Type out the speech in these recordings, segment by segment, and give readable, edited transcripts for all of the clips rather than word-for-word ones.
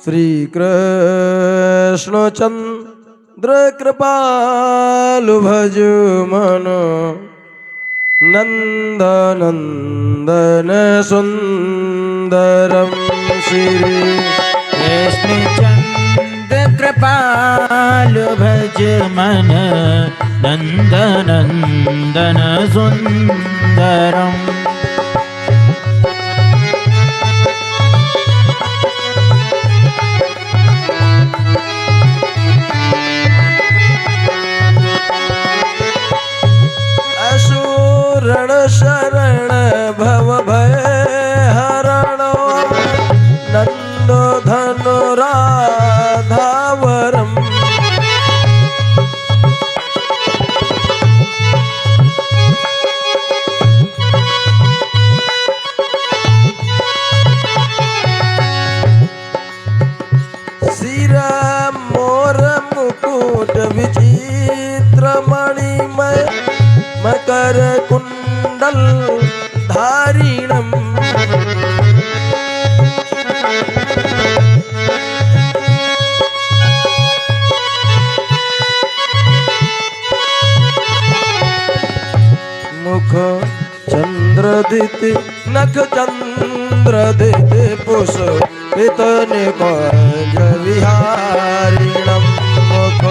श्री कृष्ण चंद्र कृपालु भज मन नंदनंदन सुंदरम श्री कृष्ण चंद्र कृपालु भज मन नंदनंदन सुंदरम। रण शरण भव भय हरण नंदो धनु राधावरम सिरा मोर मुकुट विचित्र मणिमय मकर कुंडल धारिणम मुख चंद्रदिति नख चंद्रदिति पुष्पित निकुंज विहारिणम मुख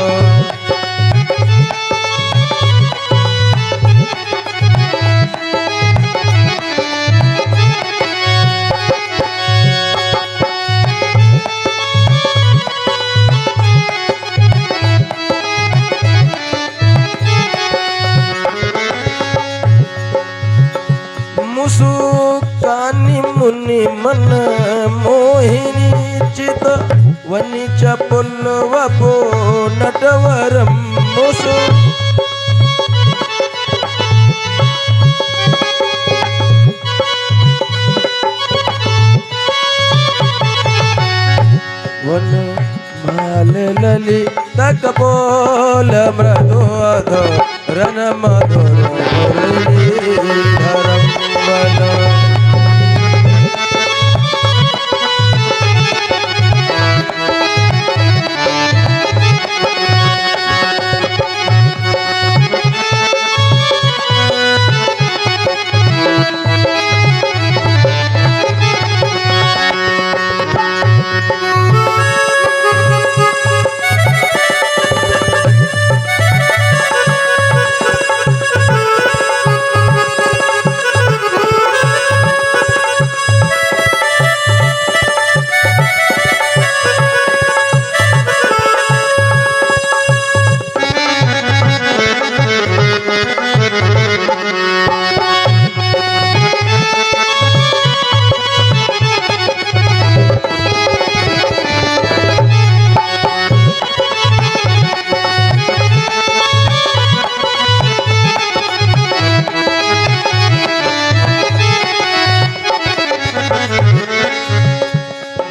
मुसुकानि मुनि मन मोहिनी चित वनिच पुल्लवपो नटवरम मुसु वन माल ललित कपोल मृदु अधरन मधुर मुरलीधरम वन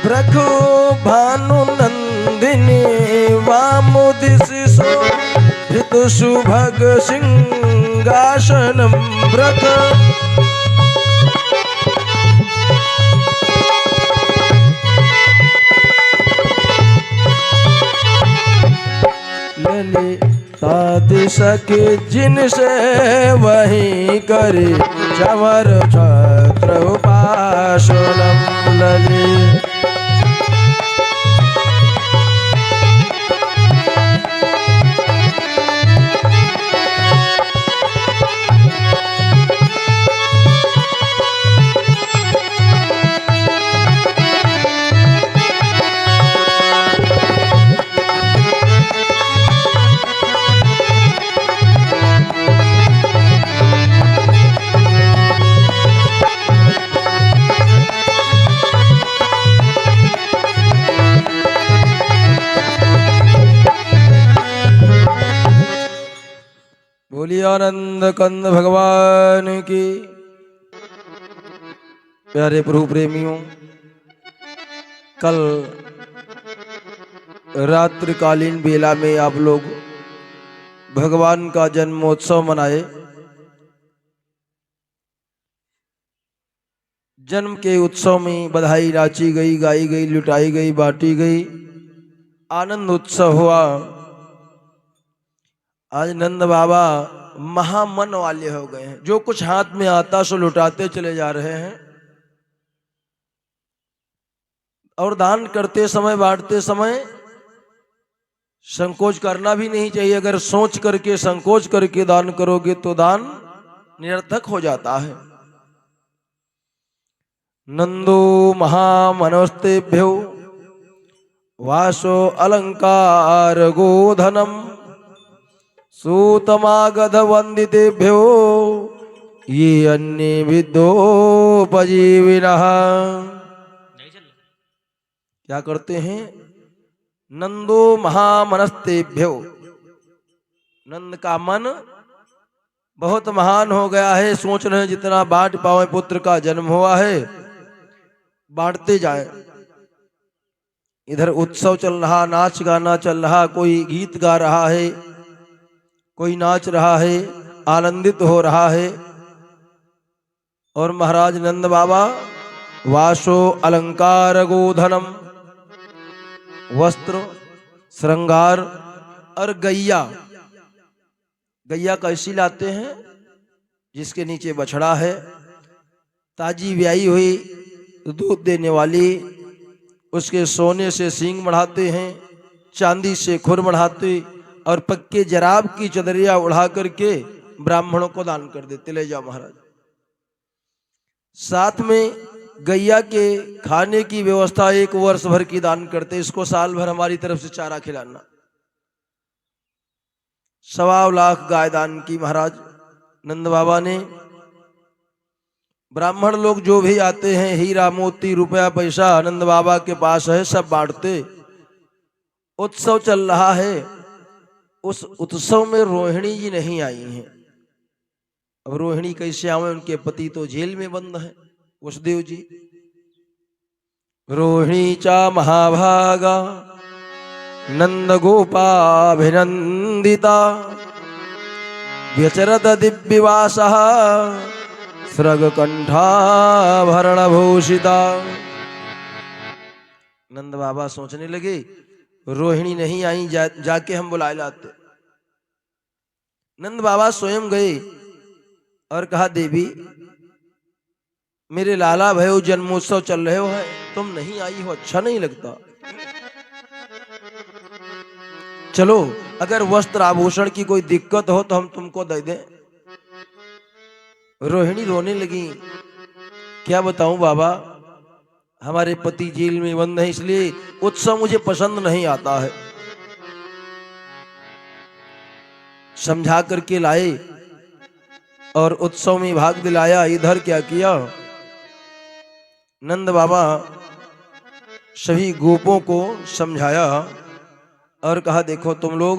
भ्रघु भानु नंदिनी वामुदिशिशो ऋतु सुभग सिंहासनम भ्रघ ललितादिशके जिनसे वही करी चवर छत्र उपासनम ललित बोलिए आनंद कंद भगवान की। प्यारे प्रभु प्रेमियों, कल रात्रिकालीन बेला में आप लोग भगवान का जन्मोत्सव मनाए। जन्म के उत्सव में बधाई नाची गई, गाई गई, लुटाई गई, बांटी गई, आनंद उत्सव हुआ। आज नंद बाबा महामन वाले हो गए हैं, जो कुछ हाथ में आता सो लुटाते चले जा रहे हैं। और दान करते समय, बांटते समय संकोच करना भी नहीं चाहिए। अगर सोच करके, संकोच करके दान करोगे तो दान निरर्थक हो जाता है। नंदो महामनस्तेभ्यो वासो अलंकार गोधनम सूतमागध वंदितेभ्यो ये अन्य विद्योपजीविनः। क्या करते हैं? नंदो महामनस्तेभ्यो, नंद का मन बहुत महान हो गया है। सोच रहे हैं जितना बांट पावे, पुत्र का जन्म हुआ है, बांटते जाए। इधर उत्सव चल रहा, नाच गाना चल रहा, कोई गीत गा रहा है, कोई नाच रहा है, आनंदित हो रहा है। और महाराज नंद बाबा वासो अलंकार गोधनम, वस्त्र, श्रृंगार और गैया। गैया कैसी लाते हैं? जिसके नीचे बछड़ा है, ताजी ब्याई हुई, दूध देने वाली, उसके सोने से सींग बढ़ाते हैं, चांदी से खुर बढ़ाते और पक्के जराब की चदरिया उड़ा करके ब्राह्मणों को दान कर देते। ले जाओ महाराज। साथ में गैया के खाने की व्यवस्था 1 वर्ष भर की दान करते। इसको साल भर हमारी तरफ से चारा खिलाना। 1.25 लाख गाय दान की महाराज नंद बाबा ने। ब्राह्मण लोग जो भी आते हैं, हीरा मोती रुपया पैसा नंद बाबा के पास है, सब बांटते। उत्सव चल रहा है। उस उत्सव में रोहिणी जी नहीं आई हैं। अब रोहिणी कैसे आवे? उनके पति तो जेल में बंद है, वसुदेव जी। रोहिणी चा महाभागा नंद गोपाभिनंदिता व्यचरत दिव्यवासः सृग कंठाभरण भूषिता। नंद बाबा सोचने लगे रोहिणी नहीं आई, जाके हम बुलाए लाते। नंद बाबा स्वयं गए और कहा, देवी मेरे लाला भयो जन्मोत्सव चल रहे हो है, तुम नहीं आई हो, अच्छा नहीं लगता। चलो अगर वस्त्र आभूषण की कोई दिक्कत हो तो हम तुमको दे दें। रोहिणी रोने लगी, क्या बताऊं बाबा, हमारे पति जेल में बंद है, इसलिए उत्सव मुझे पसंद नहीं आता है। समझा करके लाए और उत्सव में भाग दिलाया। इधर क्या किया? नंद बाबा सभी गोपों को समझाया और कहा, देखो तुम लोग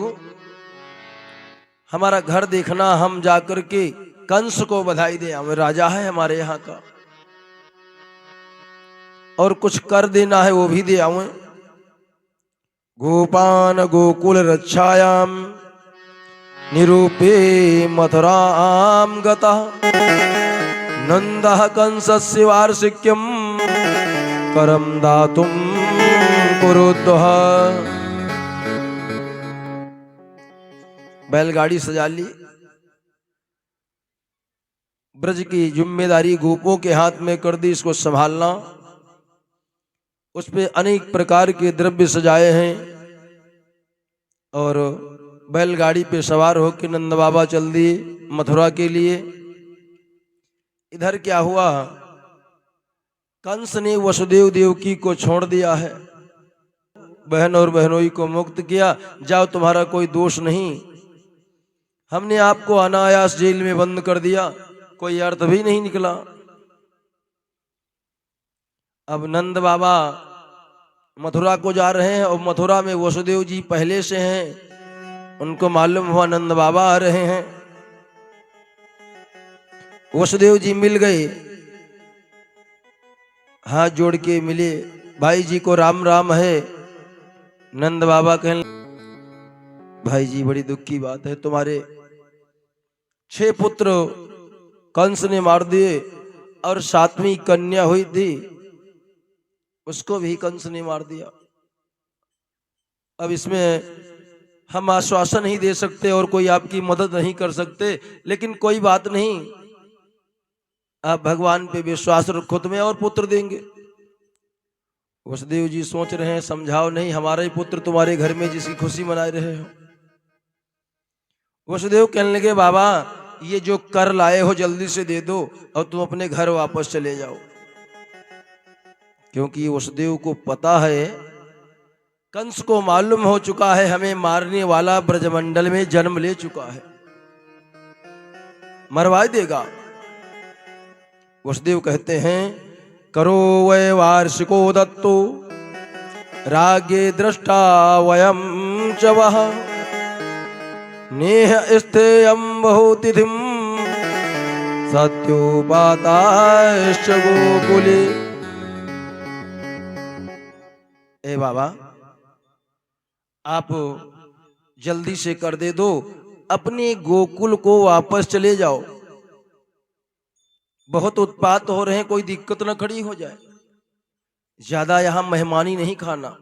हमारा घर देखना, हम जाकर के कंस को बधाई दे आवे, राजा है हमारे यहाँ का, और कुछ कर देना है वो भी दे आवे। गोपान गोकुल रक्षायाम निरूपे मथुराम गता नंदः कंसस्य वार्षिक्यम करम दातुम कुरुद्वः। बैलगाड़ी सजा ली। ब्रज की जिम्मेदारी गोपों के हाथ में कर दी, इसको संभालना। उस पे अनेक प्रकार के द्रव्य सजाए हैं और बैलगाड़ी पे सवार होकर नंद बाबा चल दिए मथुरा के लिए। इधर क्या हुआ? कंस ने वसुदेव देवकी को छोड़ दिया है, बहन और बहनोई को मुक्त किया। जाओ, तुम्हारा कोई दोष नहीं, हमने आपको अनायास जेल में बंद कर दिया, कोई अर्थ भी नहीं निकला। अब नंद बाबा मथुरा को जा रहे हैं और मथुरा में वसुदेव जी पहले से हैं। उनको मालूम हुआ नंद बाबा आ रहे हैं। वसुदेव जी मिल गए, हाथ जोड़ के मिले, भाई जी को राम राम है। नंद बाबा कहने, भाई जी बड़ी दुख की बात है, तुम्हारे 6 पुत्र कंस ने मार दिए और 7वीं कन्या हुई थी, उसको भी कंस ने मार दिया। अब इसमें हम आश्वासन नहीं दे सकते और कोई आपकी मदद नहीं कर सकते, लेकिन कोई बात नहीं, आप भगवान पे विश्वास रखो, तुम्हें और पुत्र देंगे। वसुदेव जी सोच रहे हैं, समझाओ नहीं, हमारा ही पुत्र तुम्हारे घर में जिसकी खुशी मना रहे हो। वसुदेव कहने लगे, बाबा ये जो कर लाए हो जल्दी से दे दो और तुम अपने घर वापस चले जाओ। क्योंकि वसुदेव को पता है, कंस को मालूम हो चुका है हमें मारने वाला ब्रजमंडल में जन्म ले चुका है, मरवा देगा। वसुदेव कहते हैं, करो वै वार्षिको दत्तो राज्ञे दृष्टा वयं च वः नेह स्थेयं बहुतिथिं सत्योपाताश्च गोकुले। ए बाबा, आप जल्दी से कर दे दो, अपने गोकुल को वापस चले जाओ। बहुत उत्पात हो रहे हैं, कोई दिक्कत न खड़ी हो जाए, ज्यादा यहां मेहमानी नहीं खाना।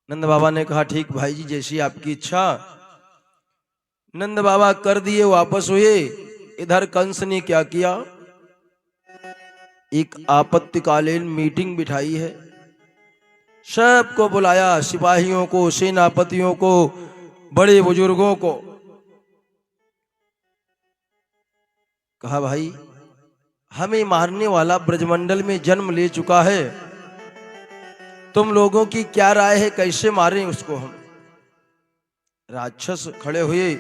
नंद बाबा ने कहा, ठीक भाई जी, जैसी आपकी इच्छा। नंद बाबा कर दिए, वापस हुए। इधर कंस ने क्या किया, एक आपत्तिकालीन मीटिंग बिठाई है, सबको बुलाया, सिपाहियों को, सेनापतियों को, बड़े बुजुर्गों को। कहा, भाई हमें मारने वाला ब्रजमंडल में जन्म ले चुका है, तुम लोगों की क्या राय है, कैसे मारें उसको हम। राक्षस खड़े हुए,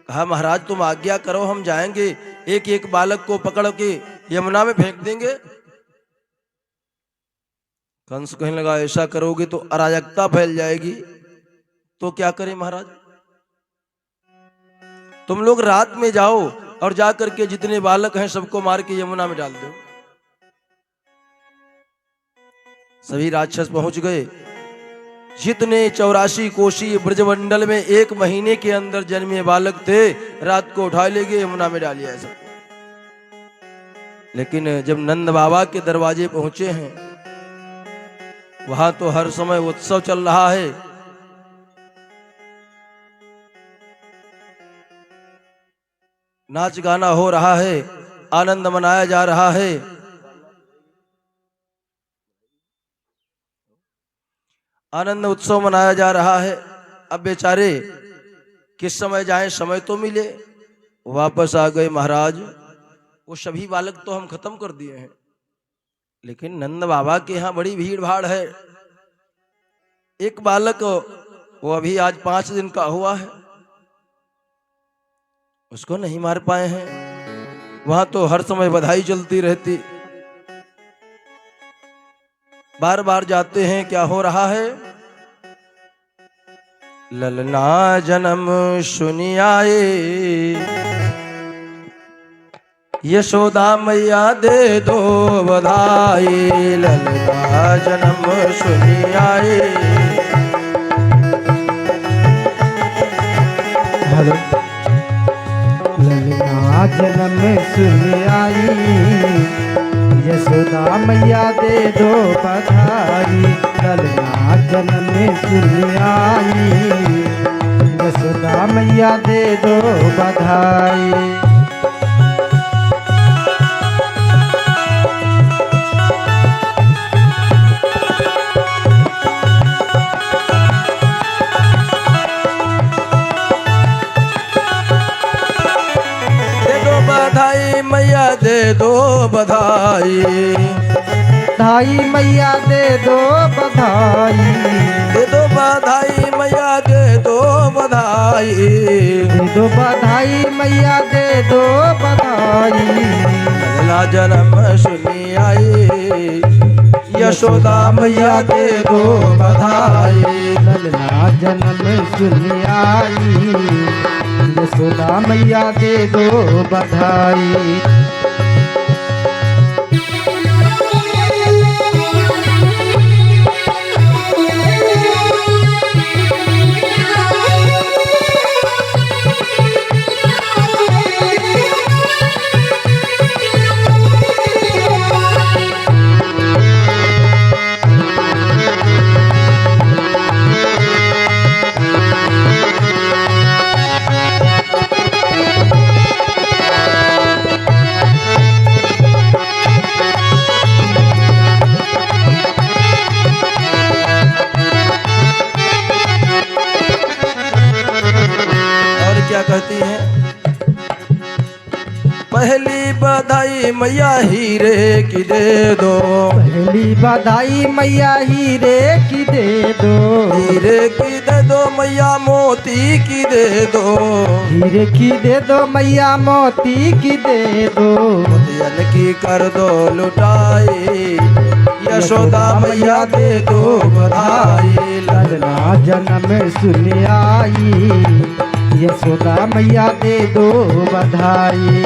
कहा, महाराज तुम आज्ञा करो, हम जाएंगे, एक एक बालक को पकड़ के यमुना में फेंक देंगे। कंस कहने लगा, ऐसा करोगे तो अराजकता फैल जाएगी, तो क्या करें महाराज। तुम लोग रात में जाओ और जाकर के जितने बालक हैं सबको मार के यमुना में डाल दो। सभी राक्षस पहुंच गए। जितने 84 कोशी ब्रजमंडल में 1 महीने के अंदर जन्मे बालक थे, रात को उठा ले गए, यमुना में डाल दिया सबको। लेकिन जब नंद बाबा के दरवाजे पहुंचे हैं, वहां तो हर समय उत्सव चल रहा है। नाच गाना हो रहा है, आनंद मनाया जा रहा है। आनंद उत्सव मनाया जा रहा है। अब बेचारे किस समय जाएं, समय तो मिले। वापस आ गए, महाराज वो सभी बालक तो हम खत्म कर दिए हैं, लेकिन नंद बाबा के यहाँ बड़ी भीड़ भाड़ है। एक बालक वो अभी आज 5 दिन का हुआ है, उसको नहीं मार पाए हैं। वहां तो हर समय बधाई चलती रहती। बार बार जाते हैं, क्या हो रहा है। ललना जन्म सुनी आए, यशोदा मैया दे दो बधाई। ललना जन्म सुनी आए। ललना जन्म सुनी आई, यशोदा मैया दे दो बधाई। ललना जन्म सुनी आई, यशोदा मैया दे दो बधाई। बधाई मैया दे दो बधाई। बधाई मैया दे दो बधाई। दे दो बधाई मैया दे दो बधाई। दे दो बधाई मैया दे दो बधाई। ललना जन्म सुनी आई, यशोदा मैया दे दो बधाई। ललना जन्म सुनी आई, यशोदा मैया दे दो बधाई। पहली बधाई मैया हीरे की दे दो, पहली बधाई मैया हीरे की दे दो, हीरे की दे दो मैया मोती की दे दो, हीरे की दे दो मैया मोती की दे दो, मोतियन की कर दो लुटाई, यशोदा मैया दे दो बधाई। ललना जन्म सुन आई, यशोदा मैया दे दो बधाई।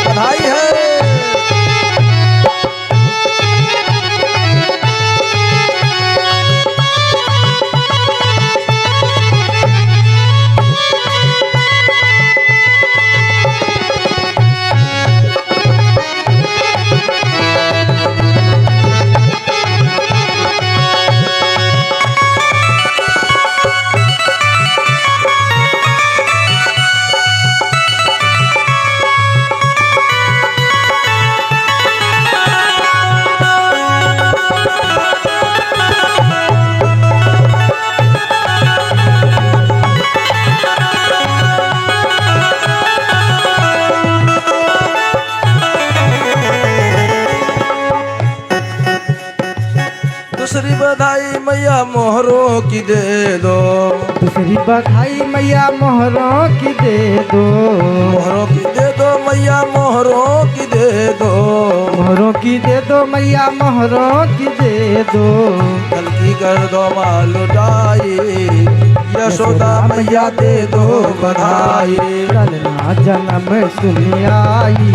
बधाई है। दूसरी बधाई मैया मोहरों की दे दो, दूसरी बधाई मैया मोहरों की दे दो, मोहरों की दे दो मैया मोहरों की दे दो, मोहरों की दे दो मैया मोहरों की दे दो, कल की कर दो माल लुटाई, यशोदा मैया दे दो बधाई। ललना जन्म सुन आई,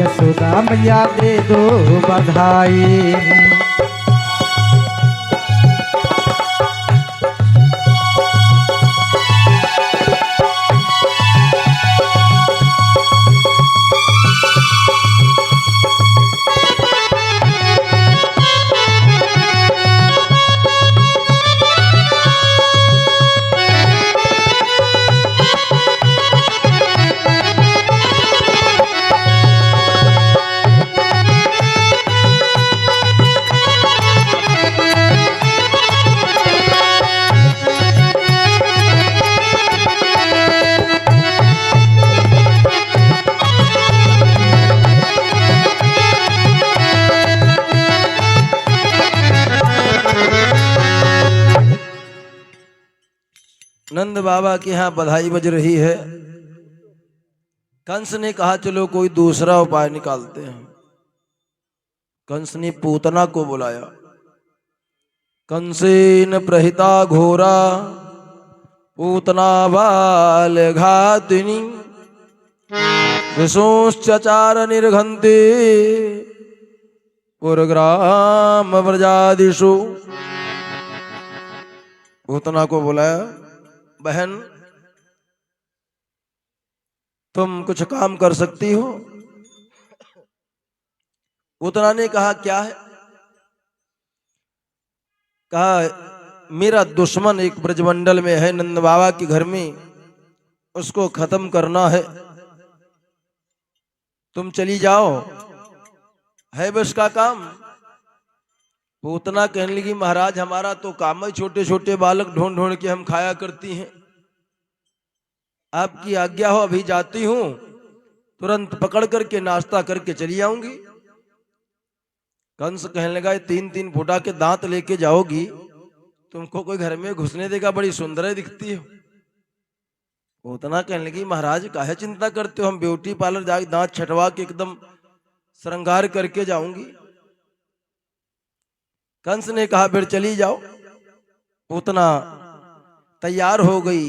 यशोदा मैया दे दो बधाई। नंद बाबा के यहाँ बधाई बज रही है। कंस ने कहा चलो कोई दूसरा उपाय निकालते हैं। कंस ने पूतना को बुलाया। कंसेन प्रहिता घोरा पूतना बाल घातिनी शिशुश्चचार निर्घंते पुरग्राम व्रजादिषु। पूतना को बुलाया, बहन तुम कुछ काम कर सकती हो? पूतना ने कहा क्या है? कहा मेरा दुश्मन एक ब्रजमंडल में है, नंद बाबा के घर में, उसको खत्म करना है। तुम चली जाओ, है बस का काम। पूतना कहने लगी महाराज हमारा तो काम है छोटे छोटे बालक ढूंढ ढूंढ के हम खाया करती हैं। आपकी आज्ञा हो अभी जाती हूं, तुरंत पकड़ करके नाश्ता करके चली आऊंगी। कंस कहने लगा 3-3 फुटा के दांत लेके जाओगी, तुमको कोई घर में घुसने देगा, बड़ी सुंदर दिखती हो। पूतना कहने लगी महाराज काहे चिंता करते हो, हम ब्यूटी पार्लर जाके दांत छटवा के एकदम श्रृंगार करके जाऊंगी। कंस ने कहा फिर चली जाओ। पूतना तैयार हो गई,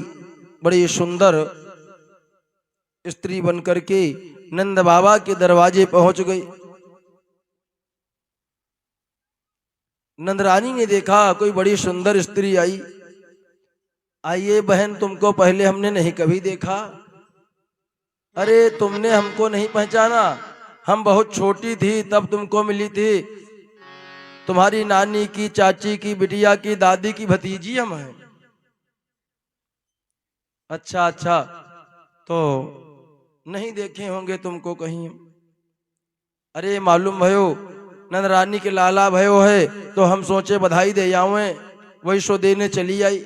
बड़ी सुंदर स्त्री बनकर के नंद बाबा के दरवाजे पहुंच गई। नंद रानी ने देखा कोई बड़ी सुंदर स्त्री आई। आइए बहन, तुमको पहले हमने नहीं कभी देखा। अरे तुमने हमको नहीं पहचाना, हम बहुत छोटी थी तब तुमको मिली थी। तुम्हारी नानी की, चाची की, बिटिया की, दादी की भतीजी हम हैं। अच्छा अच्छा, तो नहीं देखे होंगे तुमको कहीं। अरे मालूम भयो नंद रानी के लाला भयो है, तो हम सोचे बधाई दे आवे, वही शो देने चली आई।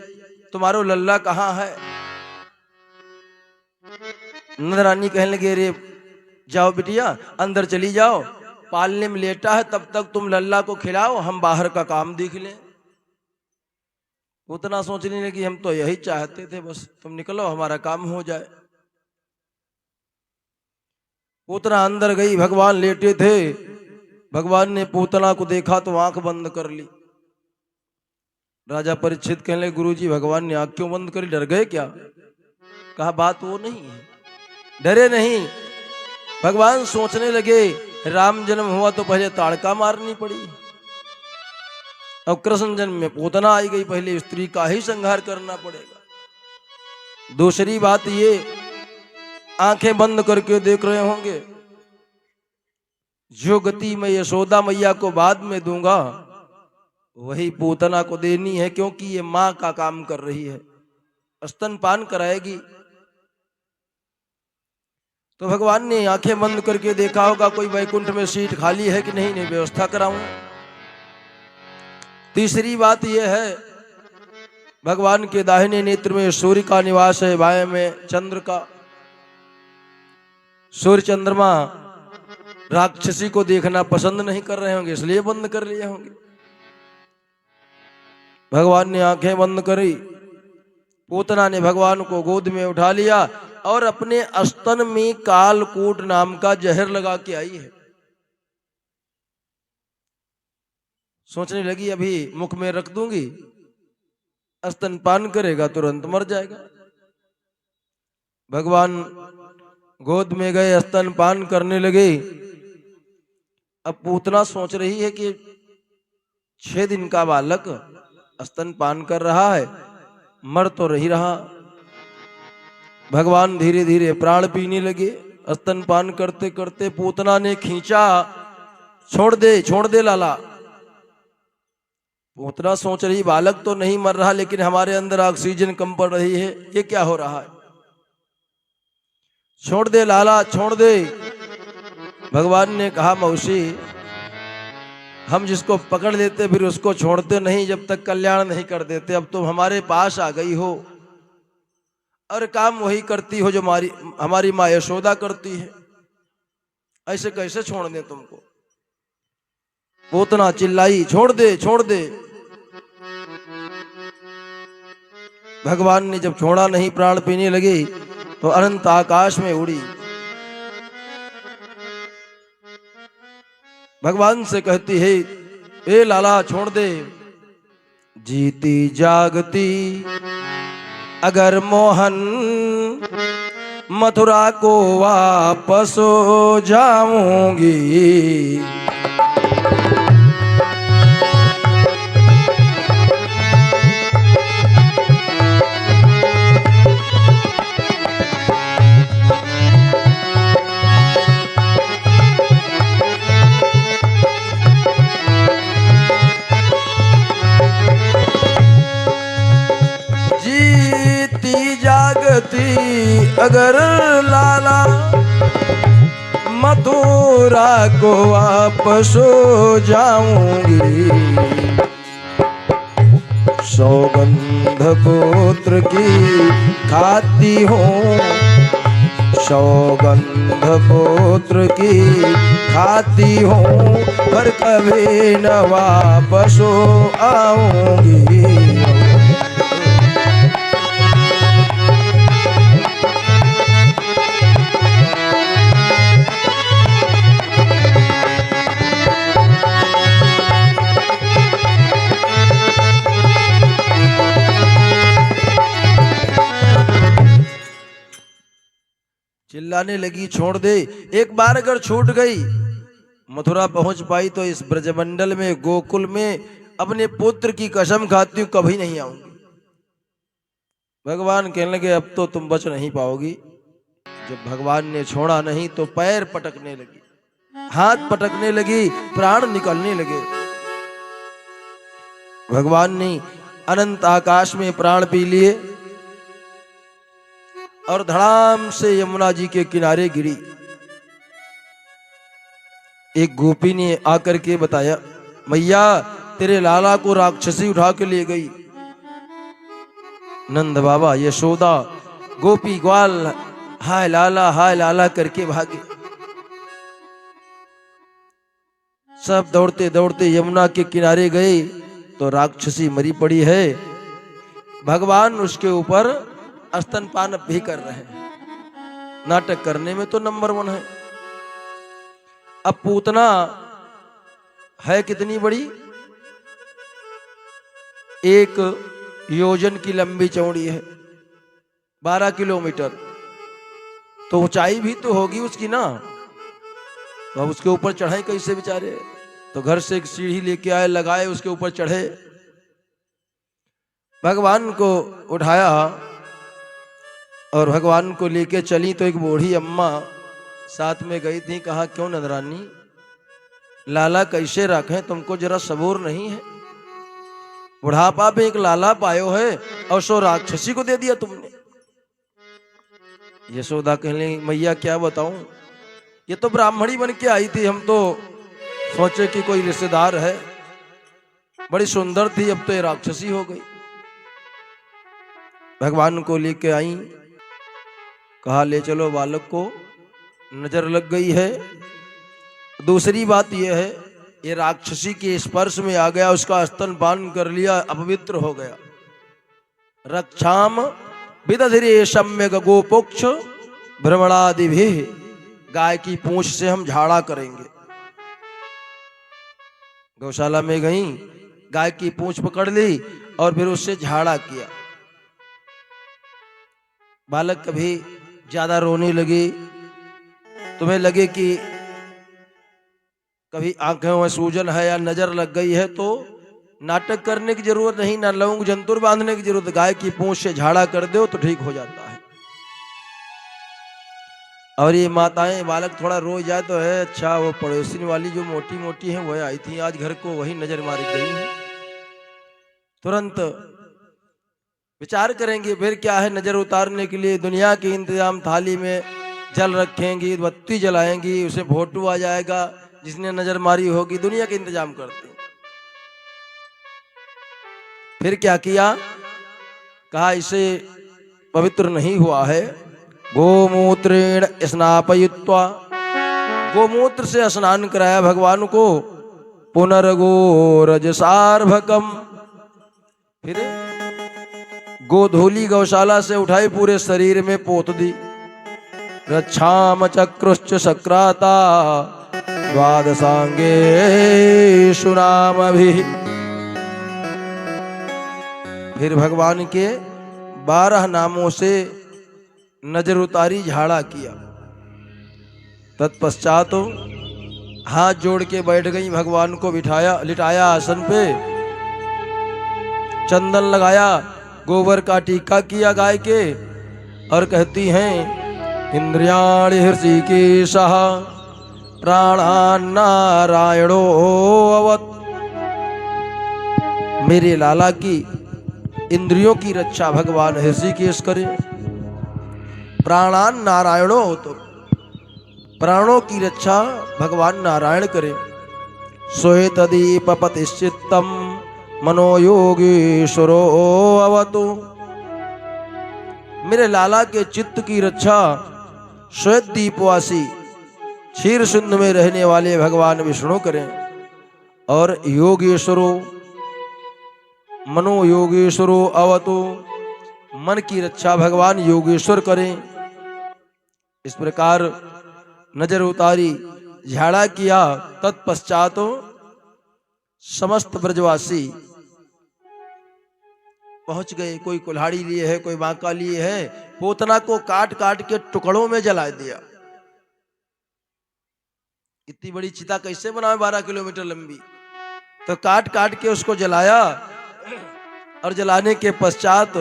तुम्हारो लल्ला कहाँ है? नंद रानी कहने लगे, रे जाओ बिटिया, अंदर चली जाओ, पालने में लेटा है, तब तक तुम लल्ला को खिलाओ, हम बाहर का काम देख लें। उतना सोचने लगी, हम तो यही चाहते थे, बस तुम निकलो, हमारा काम हो जाए। पूतना अंदर गई, भगवान लेटे थे। भगवान ने पूतना को देखा तो आंख बंद कर ली। राजा परीक्षित कहने लगे, गुरुजी भगवान ने आंख क्यों बंद करी, डर गए क्या? कहा बात वो नहीं है, डरे नहीं। भगवान सोचने लगे, राम जन्म हुआ तो पहले ताड़का मारनी पड़ी, अब कृष्ण जन्म में पूतना आई गई, पहले स्त्री का ही संहार करना पड़ेगा। दूसरी बात ये, आंखें बंद करके देख रहे होंगे, जो गति मैं यशोदा मैया को बाद में दूंगा वही पूतना को देनी है, क्योंकि ये मां का काम कर रही है, स्तनपान कराएगी। तो भगवान ने आंखें बंद करके देखा होगा कोई वैकुंठ में सीट खाली है कि नहीं, नहीं व्यवस्था कराऊं। तीसरी बात यह है, भगवान के दाहिने नेत्र में सूर्य का निवास है, बाएं में चंद्र का। सूर्य चंद्रमा राक्षसी को देखना पसंद नहीं कर रहे होंगे, इसलिए बंद कर लिए होंगे। भगवान ने आंखें बंद करी, पूतना ने भगवान को गोद में उठा लिया और अपने स्तन में कालकूट नाम का जहर लगा के आई है। सोचने लगी अभी मुख में रख दूंगी, स्तनपान करेगा तुरंत मर जाएगा। भगवान गोद में गए, स्तनपान करने लगे। अब पूतना सोच रही है कि 6 दिन का बालक स्तनपान कर रहा है, मर तो नहीं रहा। भगवान धीरे धीरे प्राण पीने लगे। स्तनपान करते करते पूतना ने खींचा, छोड़ दे लाला। पूतना सोच रही बालक तो नहीं मर रहा, लेकिन हमारे अंदर ऑक्सीजन कम पड़ रही है, ये क्या हो रहा है, छोड़ दे लाला, छोड़ दे। भगवान ने कहा, मौसी हम जिसको पकड़ लेते फिर उसको छोड़ते नहीं जब तक कल्याण नहीं कर देते। अब तुम हमारे पास आ गई हो और काम वही करती हो जो हमारी माँ यशोदा करती है, ऐसे कैसे छोड़ दे तुमको। पूतना चिल्लाई, छोड़ दे, छोड़ दे। भगवान ने जब छोड़ा नहीं, प्राण पीने लगे तो अनंत आकाश में उड़ी। भगवान से कहती है, ए लाला छोड़ दे। जीती जागती अगर मोहन मथुरा को वापस जाऊंगी। अगर लाला मथुरा को वापस जाऊंगी, सौगंध पुत्र की खाती हूँ, सौगंध पुत्र की खाती हूँ, पर कभी न वापस आऊंगी। चिल्लाने लगी, छोड़ दे। एक बार अगर छूट गई, मथुरा पहुंच पाई तो इस ब्रजमंडल में, गोकुल में अपने पुत्र की कसम खाती हूं कभी नहीं आऊंगी। भगवान कहने लगे, अब तो तुम बच नहीं पाओगी। जब भगवान ने छोड़ा नहीं तो पैर पटकने लगी, हाथ पटकने लगी, प्राण निकलने लगे। भगवान ने अनंत आकाश में प्राण पी लिए और धड़ाम से यमुना जी के किनारे गिरी। एक गोपी ने आकर के बताया, मैया तेरे लाला को राक्षसी उठा के ले गई। नंद बाबा, यशोदा, गोपी ग्वाल हाय लाला करके भागे। सब दौड़ते दौड़ते यमुना के किनारे गए तो राक्षसी मरी पड़ी है। भगवान उसके ऊपर स्तनपान भी कर रहे हैं। नाटक करने में तो नंबर 1 है। अब पूतना है कितनी बड़ी, 1 योजन की लंबी चौड़ी है, 12 किलोमीटर। तो ऊंचाई भी तो होगी उसकी ना। तो अब उसके ऊपर चढ़े कैसे बेचारे। तो घर से एक सीढ़ी लेके आए, लगाए, उसके ऊपर चढ़े, भगवान को उठाया और भगवान को लेके चली। तो एक बूढ़ी अम्मा साथ में गई थी। कहा क्यों नंदरानी, लाला कैसे रखें, तुमको जरा सबूर नहीं है। बुढ़ापा पे एक लाला पायो है और सो राक्षसी को दे दिया तुमने। यशोदा कहने मैया क्या बताऊं, ये तो ब्राह्मणी बन के आई थी, हम तो सोचे कि कोई रिश्तेदार है, बड़ी सुंदर थी, अब तो ये राक्षसी हो गई। भगवान को लेके आई, कहा ले चलो, बालक को नजर लग गई है। दूसरी बात यह है, ये राक्षसी के स्पर्श में आ गया, उसका स्तनपान कर लिया, अपवित्र हो गया। रक्षाम विदधिरे सम्यक गोपोक्ष भ्रमणादि भी, गाय की पूंछ से हम झाड़ा करेंगे। गौशाला में गई, गाय की पूंछ पकड़ ली और फिर उससे झाड़ा किया। बालक कभी ज्यादा रोने लगी, तुम्हें लगे कि कभी आंखों में सूजन है या नजर लग गई है, तो नाटक करने की जरूरत नहीं, ना लौंग जंतुर बांधने की जरूरत, गाय की पूंछ से झाड़ा कर दो तो ठीक हो जाता है। और ये माताएं, बालक थोड़ा रो जाए तो है, अच्छा वो पड़ोसी वाली जो मोटी मोटी है वह आई थी आज घर को, वही नजर मारी गई है। तुरंत विचार करेंगे फिर क्या है, नजर उतारने के लिए दुनिया के इंतजाम, थाली में जल रखेंगी, बत्ती जलाएंगी, उसे फोटो आ जाएगा, जिसने नजर मारी होगी, दुनिया के इंतजाम करते हैं। फिर क्या किया, कहा इसे पवित्र नहीं हुआ है, गोमूत्रेण स्नापयित्वा, गोमूत्र से स्नान कराया भगवान को, पुनर्गोरजसार्भकम, फिर गोधूली गौशाला से उठाई, पूरे शरीर में पोत दी। रक्षाम चक्रुश्च सक्राता द्वादशांगे सुनाम भी, फिर भगवान के 12 नामों से नजर उतारी, झाड़ा किया। तत्पश्चात हाथ जोड़ के बैठ गई, भगवान को बिठाया, लिटाया आसन पे, चंदन लगाया, गोबर का टीका किया गाय के, और कहती हैं इंद्रियाणि हृषिकेशः प्राणान्नारायणो अवत्, मेरे लाला की इंद्रियों की रक्षा भगवान हृषिकेश करे। प्राणान नारायणो, तो प्राणों की रक्षा भगवान नारायण करे। श्वेतदीपपतिश्चित्तम मनोयोगीश्वरो अवतु, मेरे लाला के चित्त की रक्षा श्वेत दीपवासी क्षीर सिंधु में रहने वाले भगवान विष्णु करें। और योगेश्वरो मनोयोगेश्वरो अवतु, मन की रक्षा भगवान योगेश्वर करें। इस प्रकार नजर उतारी, झाड़ा किया। तत्पश्चात समस्त ब्रजवासी पहुंच गए, कोई कुल्हाड़ी लिए है, कोई बांका लिए है, पोतना को काट काट के टुकड़ों में जला दिया। इतनी बड़ी चिता कैसे बनाए 12 किलोमीटर लंबी, तो काट काट के उसको जलाया। और जलाने के पश्चात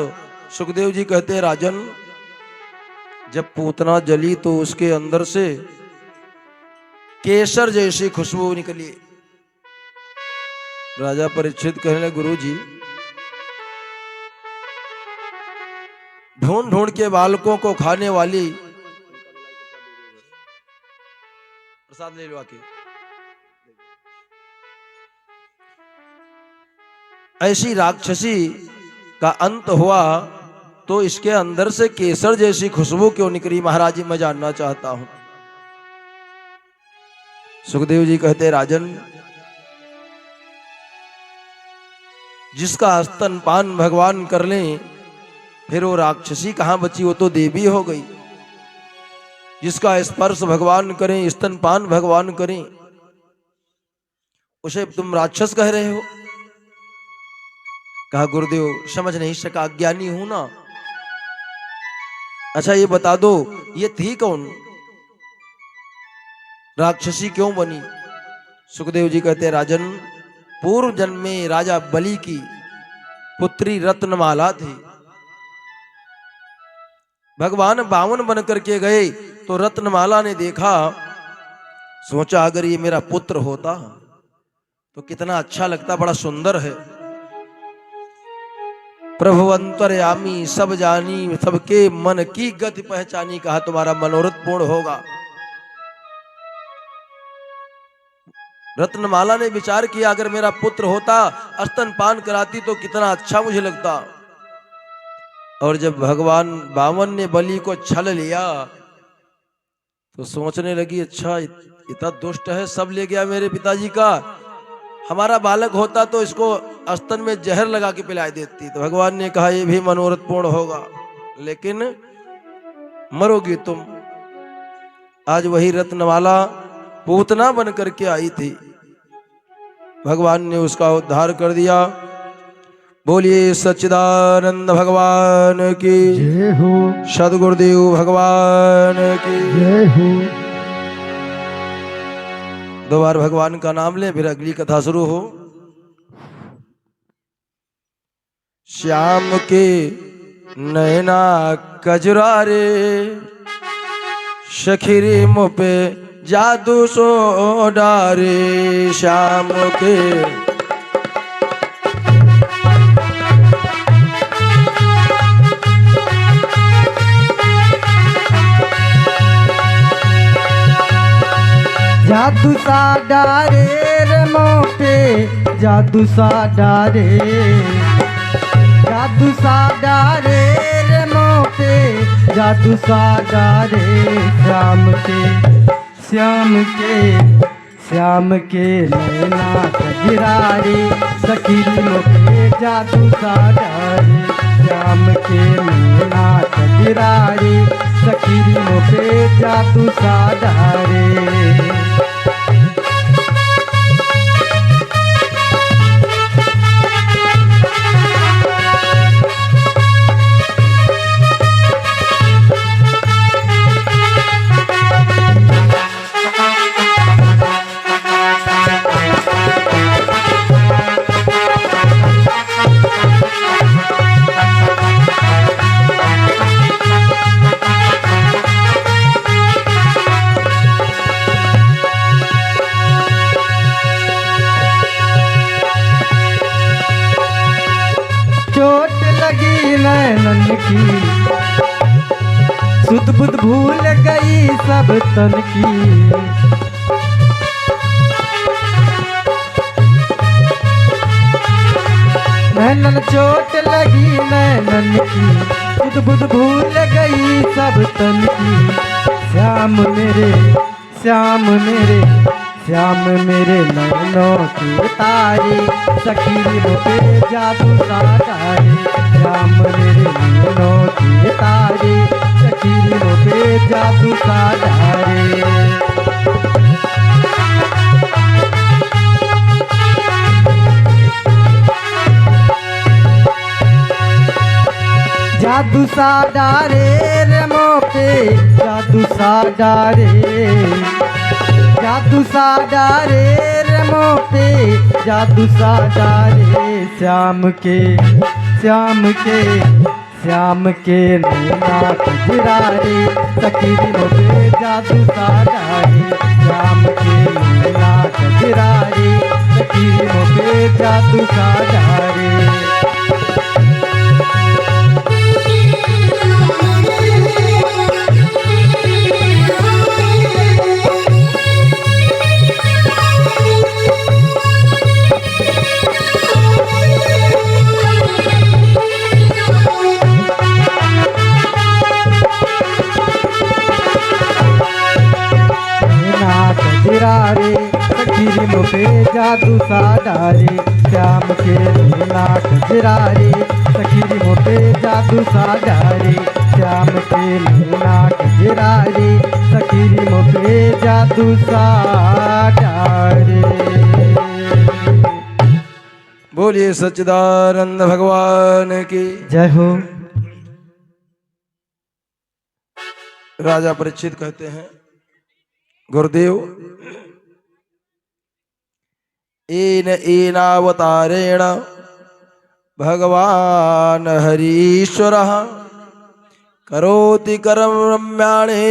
सुखदेव जी कहते हैं राजन, जब पूतना जली तो उसके अंदर से केसर जैसी खुशबू निकली। राजा परीक्षित कहने लगे गुरु जी, ढूंढ ढूंढ के बालकों को खाने वाली, प्रसाद ले लो आके, ऐसी राक्षसी का अंत हुआ तो इसके अंदर से केसर जैसी खुशबू क्यों निकली महाराज जी, मैं जानना चाहता हूं। सुखदेव जी कहते राजन, जिसका स्तनपान भगवान कर लें फिर वो राक्षसी कहां बची, वो तो देवी हो गई। जिसका स्पर्श भगवान करें, स्तनपान भगवान करें, उसे तुम राक्षस कह रहे हो। कहा गुरुदेव समझ नहीं सका, अज्ञानी हूं ना। अच्छा ये बता दो, ये थी कौन, राक्षसी क्यों बनी? सुखदेव जी कहते राजन, पूर्व जन्म में राजा बलि की पुत्री रत्नमाला थी। भगवान बावन बन करके गए तो रत्नमाला ने देखा, सोचा अगर ये मेरा पुत्र होता तो कितना अच्छा लगता, बड़ा सुंदर है। प्रभु अंतर्यामी सब जानी, सबके मन की गति पहचानी, कहा तुम्हारा मनोरथ पूर्ण होगा। रत्नमाला ने विचार किया, अगर मेरा पुत्र होता, स्तनपान कराती तो कितना अच्छा मुझे लगता। और जब भगवान बामन ने बलि को छल लिया तो सोचने लगी, अच्छा इतना दुष्ट है, सब ले गया मेरे पिताजी का, हमारा बालक होता तो इसको स्तन में जहर लगा के पिला देती। तो भगवान ने कहा ये भी मनोरथ पूर्ण होगा, लेकिन मरोगी तुम। आज वही रत्नमाला पूतना बन करके आई थी, भगवान ने उसका उद्धार कर दिया। बोलिए सच्चिदानंद भगवान की जय हो, सदगुरुदेव भगवान की जय हो। दो बार भगवान का नाम ले, फिर अगली कथा शुरू हो। श्याम के नैना कजरारे, सखीरी मुँह पे जादू सो डारे। श्याम के जादू सा डारे रे मुँह पे, जादू सा डारे, जादू सा डारे रे मुँह पे, जादू सा डारे। श्याम के, श्याम के, श्याम के नैना कजरारे, सखीरी मुँह पे जादू सा डारे। श्याम के नैना कजरारे, सखीरी मुँह पे जादू सा डारे। चोट लगी नैनन की, सुध बुध भूल गई सब तन की। नैनन चोट लगी नैनन की, सुध बुध भूल गई सब तन की। श्याम मेरे, श्याम मेरे, श्याम मेरे नैनों के तारे, सखीरी मुँह पे जादू सा डारे। श्याम मेरे नैनों के तारे, सखीरी मुँह पे जादू सा डारे। जादू सा डारे रे मुँह पे, जादू सा डारे, जादू सा डारे रे मुँह पे, जादू सा डारे। श्याम के, श्याम के, श्याम के नैना कजरारे, सखीरी मुँह पे जादू सा डारे। श्याम के नैना कजरारे, सखीरी मुँह पे जादू सा डारे। प्यारे श्याम के नैना कजरारे सखीरी मोटे जादू साजारे श्याम के नैना कजरारे सखीरी मोटे जादू साजारे। बोलिए सच्चिदानंद भगवान की जय हो। राजा परीक्षित कहते हैं गुरुदेव एनावतारेण भगवान हरीश्वर करोति करम रम्याणे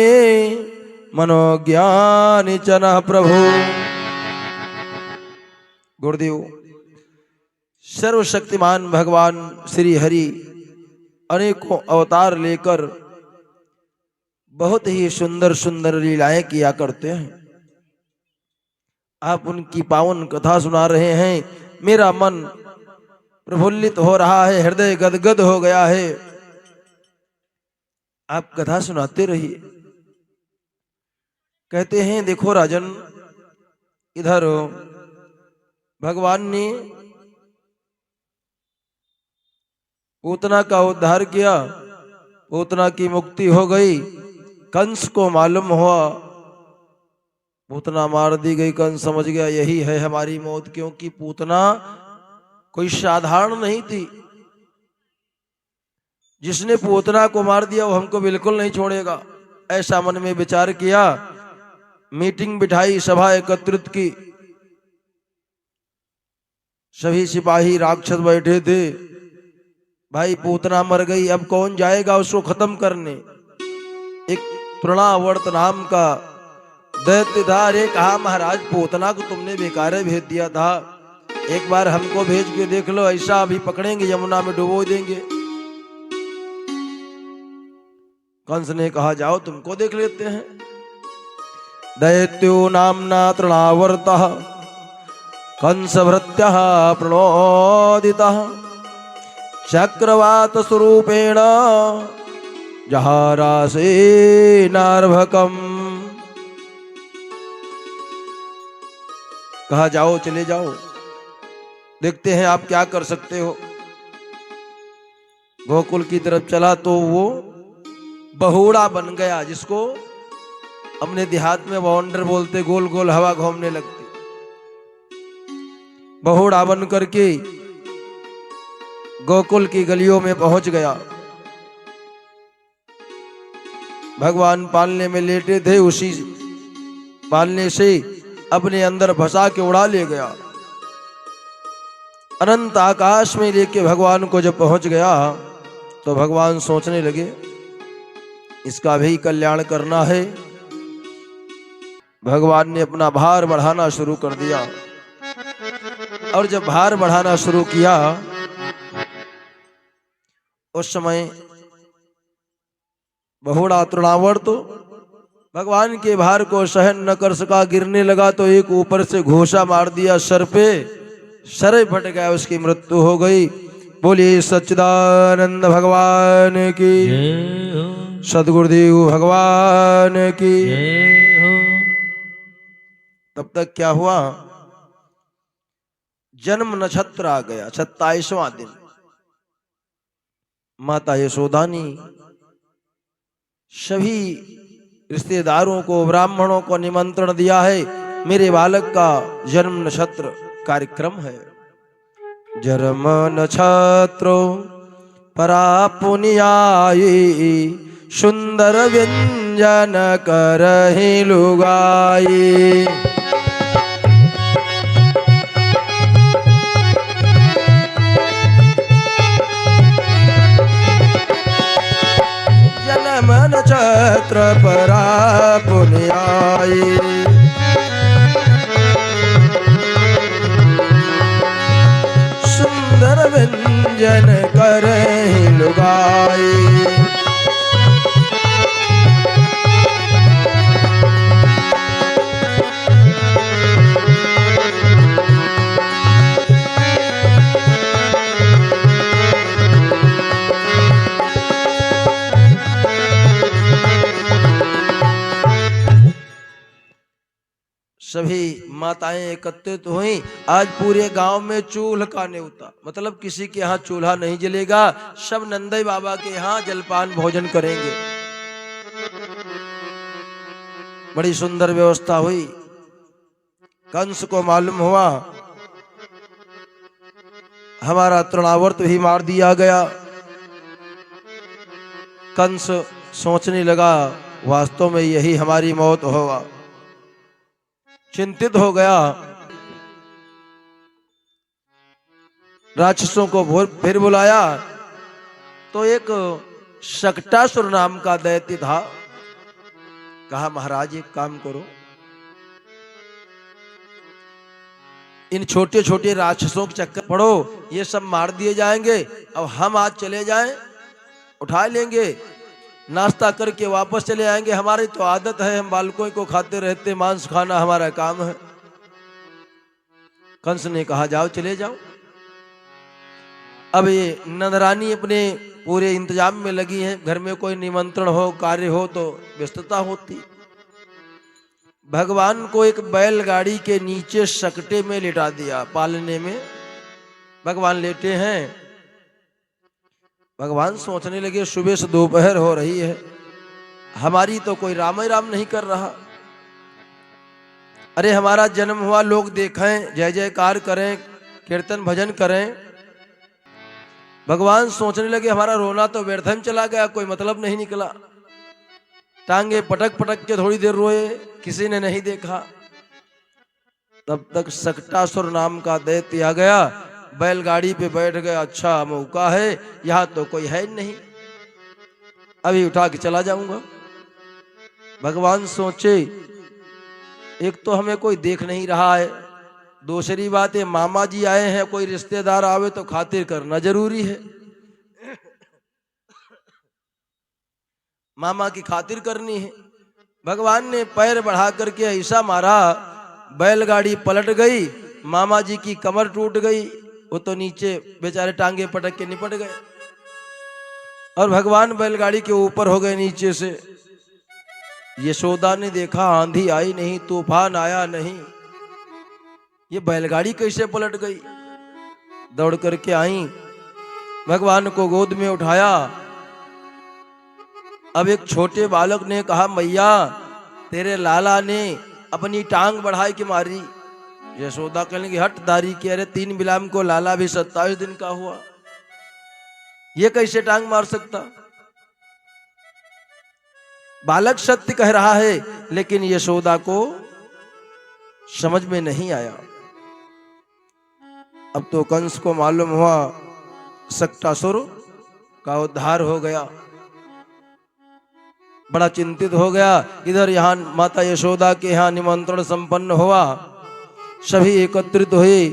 मनोज्ञानी चन प्रभु। गुरुदेव सर्वशक्तिमान भगवान श्री हरि अनेकों अवतार लेकर बहुत ही सुंदर सुंदर लीलाएं किया करते हैं। आप उनकी पावन कथा सुना रहे हैं, मेरा मन प्रफुल्लित हो रहा है, हृदय गदगद हो गया है। आप कथा सुनाते रहिए। कहते हैं देखो राजन, इधर भगवान ने पूतना का उद्धार किया, पूतना की मुक्ति हो गई। कंस को मालूम हुआ, पूतना मार दी गई। कंस समझ गया यही है हमारी मौत, क्योंकि पूतना कोई साधारण नहीं थी। जिसने पूतना को मार दिया वो हमको बिल्कुल नहीं छोड़ेगा, ऐसा मन में विचार किया। मीटिंग बिठाई, सभा एकत्रित की। सभी सिपाही राक्षस बैठे थे। भाई पूतना मर गई, अब कौन जाएगा उसको खत्म करने। एक तृणावर्त नाम का दैत्य था। अरे कहा महाराज पूतना को तुमने बेकार भेज दिया था, एक बार हमको भेज के देख लो, ऐसा अभी पकड़ेंगे यमुना में डुबो देंगे। कंस ने कहा जाओ तुमको देख लेते हैं। दैत्यो नामना तृणावर्तः कंस भृत्यः प्रणोदितः चक्रवात स्वरूपेण जहारासे नार्भकम। कहा जाओ चले जाओ, देखते हैं आप क्या कर सकते हो। गोकुल की तरफ चला तो वो बहुड़ा बन गया, जिसको अपने देहात में वांडर बोलते, गोल गोल हवा घूमने लगती। बहुड़ा बन करके गोकुल की गलियों में पहुंच गया। भगवान पालने में लेटे थे, उसी पालने से अपने अंदर फंसा के उड़ा ले गया। अनंत आकाश में लेके भगवान को जब पहुंच गया तो भगवान सोचने लगे इसका भी कल्याण करना है। भगवान ने अपना भार बढ़ाना शुरू कर दिया, और जब भार बढ़ाना शुरू किया उस समय बहुड़ा तृणावर्त तो भगवान के भार को सहन न कर सका, गिरने लगा तो एक ऊपर से घोषा मार दिया सर पे, सर फट गया, उसकी मृत्यु हो गई। बोलिए सच्चिदानंद भगवान की, सदगुरुदेव भगवान की। तब तक क्या हुआ, जन्म नक्षत्र आ गया, 27वां दिन। माता यशोदा ने सभी रिश्तेदारों को, ब्राह्मणों को निमंत्रण दिया है, मेरे बालक का जन्म नक्षत्र कार्यक्रम है। जन्म नक्षत्रो परा पुनियाई सुंदर व्यंजन करहि लुगाई। जन्म नक्षत्र परा पुनियाई सुंदर व्यंजन करहि लुगाई। सभी माताएं एकत्रित हुई। आज पूरे गांव में चूल्हा का न्योता, मतलब किसी के यहाँ चूल्हा नहीं जलेगा, सब नंदई बाबा के यहाँ जलपान भोजन करेंगे। बड़ी सुंदर व्यवस्था हुई। कंस को मालूम हुआ हमारा तृणावर्त ही मार दिया गया। कंस सोचने लगा वास्तव में यही हमारी मौत होगा। चिंतित हो गया। राक्षसों को फिर बुलाया तो एक शकटासुर नाम का दैत्य था। कहा महाराज एक काम करो, इन छोटे छोटे राक्षसों के चक्कर पड़ो, ये सब मार दिए जाएंगे। अब हम आज चले जाएं, उठा लेंगे, नाश्ता करके वापस चले आएंगे। हमारी तो आदत है, हम बालकों को खाते रहते, मांस खाना हमारा काम है। कंस ने कहा जाओ चले जाओ। अब ये नंदरानी अपने पूरे इंतजाम में लगी है। घर में कोई निमंत्रण हो, कार्य हो तो व्यस्तता होती। भगवान को एक बैलगाड़ी के नीचे सकटे में लिटा दिया। पालने में भगवान लेटे हैं। भगवान सोचने लगे सुबह से दोपहर हो रही है, हमारी तो कोई राम ही राम नहीं कर रहा। अरे हमारा जन्म हुआ, लोग देखें, जय जयकार करें, कीर्तन भजन करें। भगवान सोचने लगे हमारा रोना तो व्यर्थ में चला गया, कोई मतलब नहीं निकला। टांगे पटक पटक के थोड़ी देर रोए, किसी ने नहीं देखा। तब तक शकटासुर नाम का दैत्य आ गया, बैलगाड़ी पे बैठ गया। अच्छा मौका है, यहां तो कोई है नहीं, अभी उठा के चला जाऊंगा। भगवान सोचे एक तो हमें कोई देख नहीं रहा है, दूसरी बात है मामा जी आए हैं, कोई रिश्तेदार आवे तो खातिर करना जरूरी है। मामा की खातिर करनी है। भगवान ने पैर बढ़ा करके ऐसा मारा, बैलगाड़ी पलट गई, मामा जी की कमर टूट गई, वो तो नीचे बेचारे टांगे पटक के निपट गए। और भगवान बैलगाड़ी के ऊपर हो गए नीचे से। यशोदा ने देखा आंधी आई नहीं, तूफान आया नहीं, ये बैलगाड़ी कैसे पलट गई। दौड़ करके आई, भगवान को गोद में उठाया। अब एक छोटे बालक ने कहा मैया तेरे लाला ने अपनी टांग बढ़ाई के मारी। यशोदा कहने की हट दारी की, अरे 3 बिलाम को लाला भी 27 दिन का हुआ, ये कैसे टांग मार सकता। बालक सत्य कह रहा है, लेकिन यशोदा को समझ में नहीं आया। अब तो कंस को मालूम हुआ शकटासुर का उद्धार हो गया, बड़ा चिंतित हो गया। इधर यहाँ माता यशोदा के यहाँ निमंत्रण संपन्न हुआ, सभी एकत्रित हुए,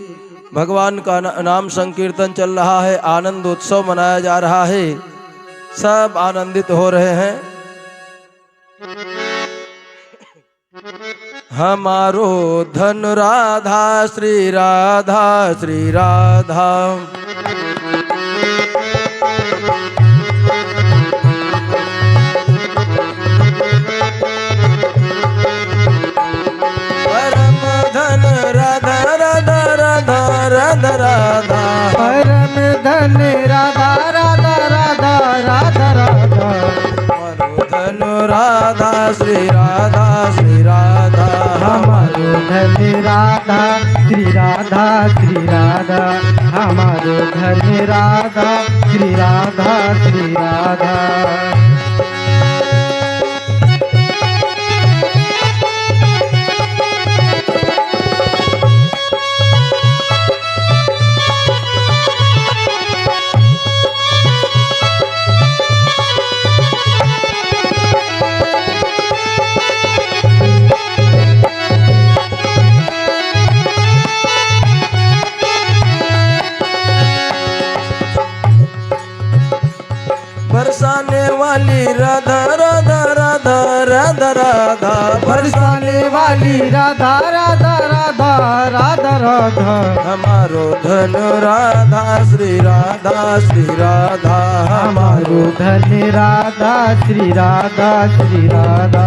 भगवान का नाम संकीर्तन चल रहा है, आनंद उत्सव मनाया जा रहा है, सब आनंदित हो रहे हैं। हमारो धन राधा श्री राधा श्री राधा, परम धन राधा राधा राधा राधा राधा, परम धन राधा राधा राधा राधा राधा, हमारो धन राधा श्री राधा श्री राधा, हमारो धन राधा श्री राधा श्री राधा, हमारो धन राधा श्री राधा श्री राधा। बरसाने वाली राधा राधा राधा राधा राधा, बरसाने वाली राधा राधा राधा राधा राधा, हमारो धन राधा श्री राधा श्री राधा, हमारो धन राधा श्री राधा श्री राधा।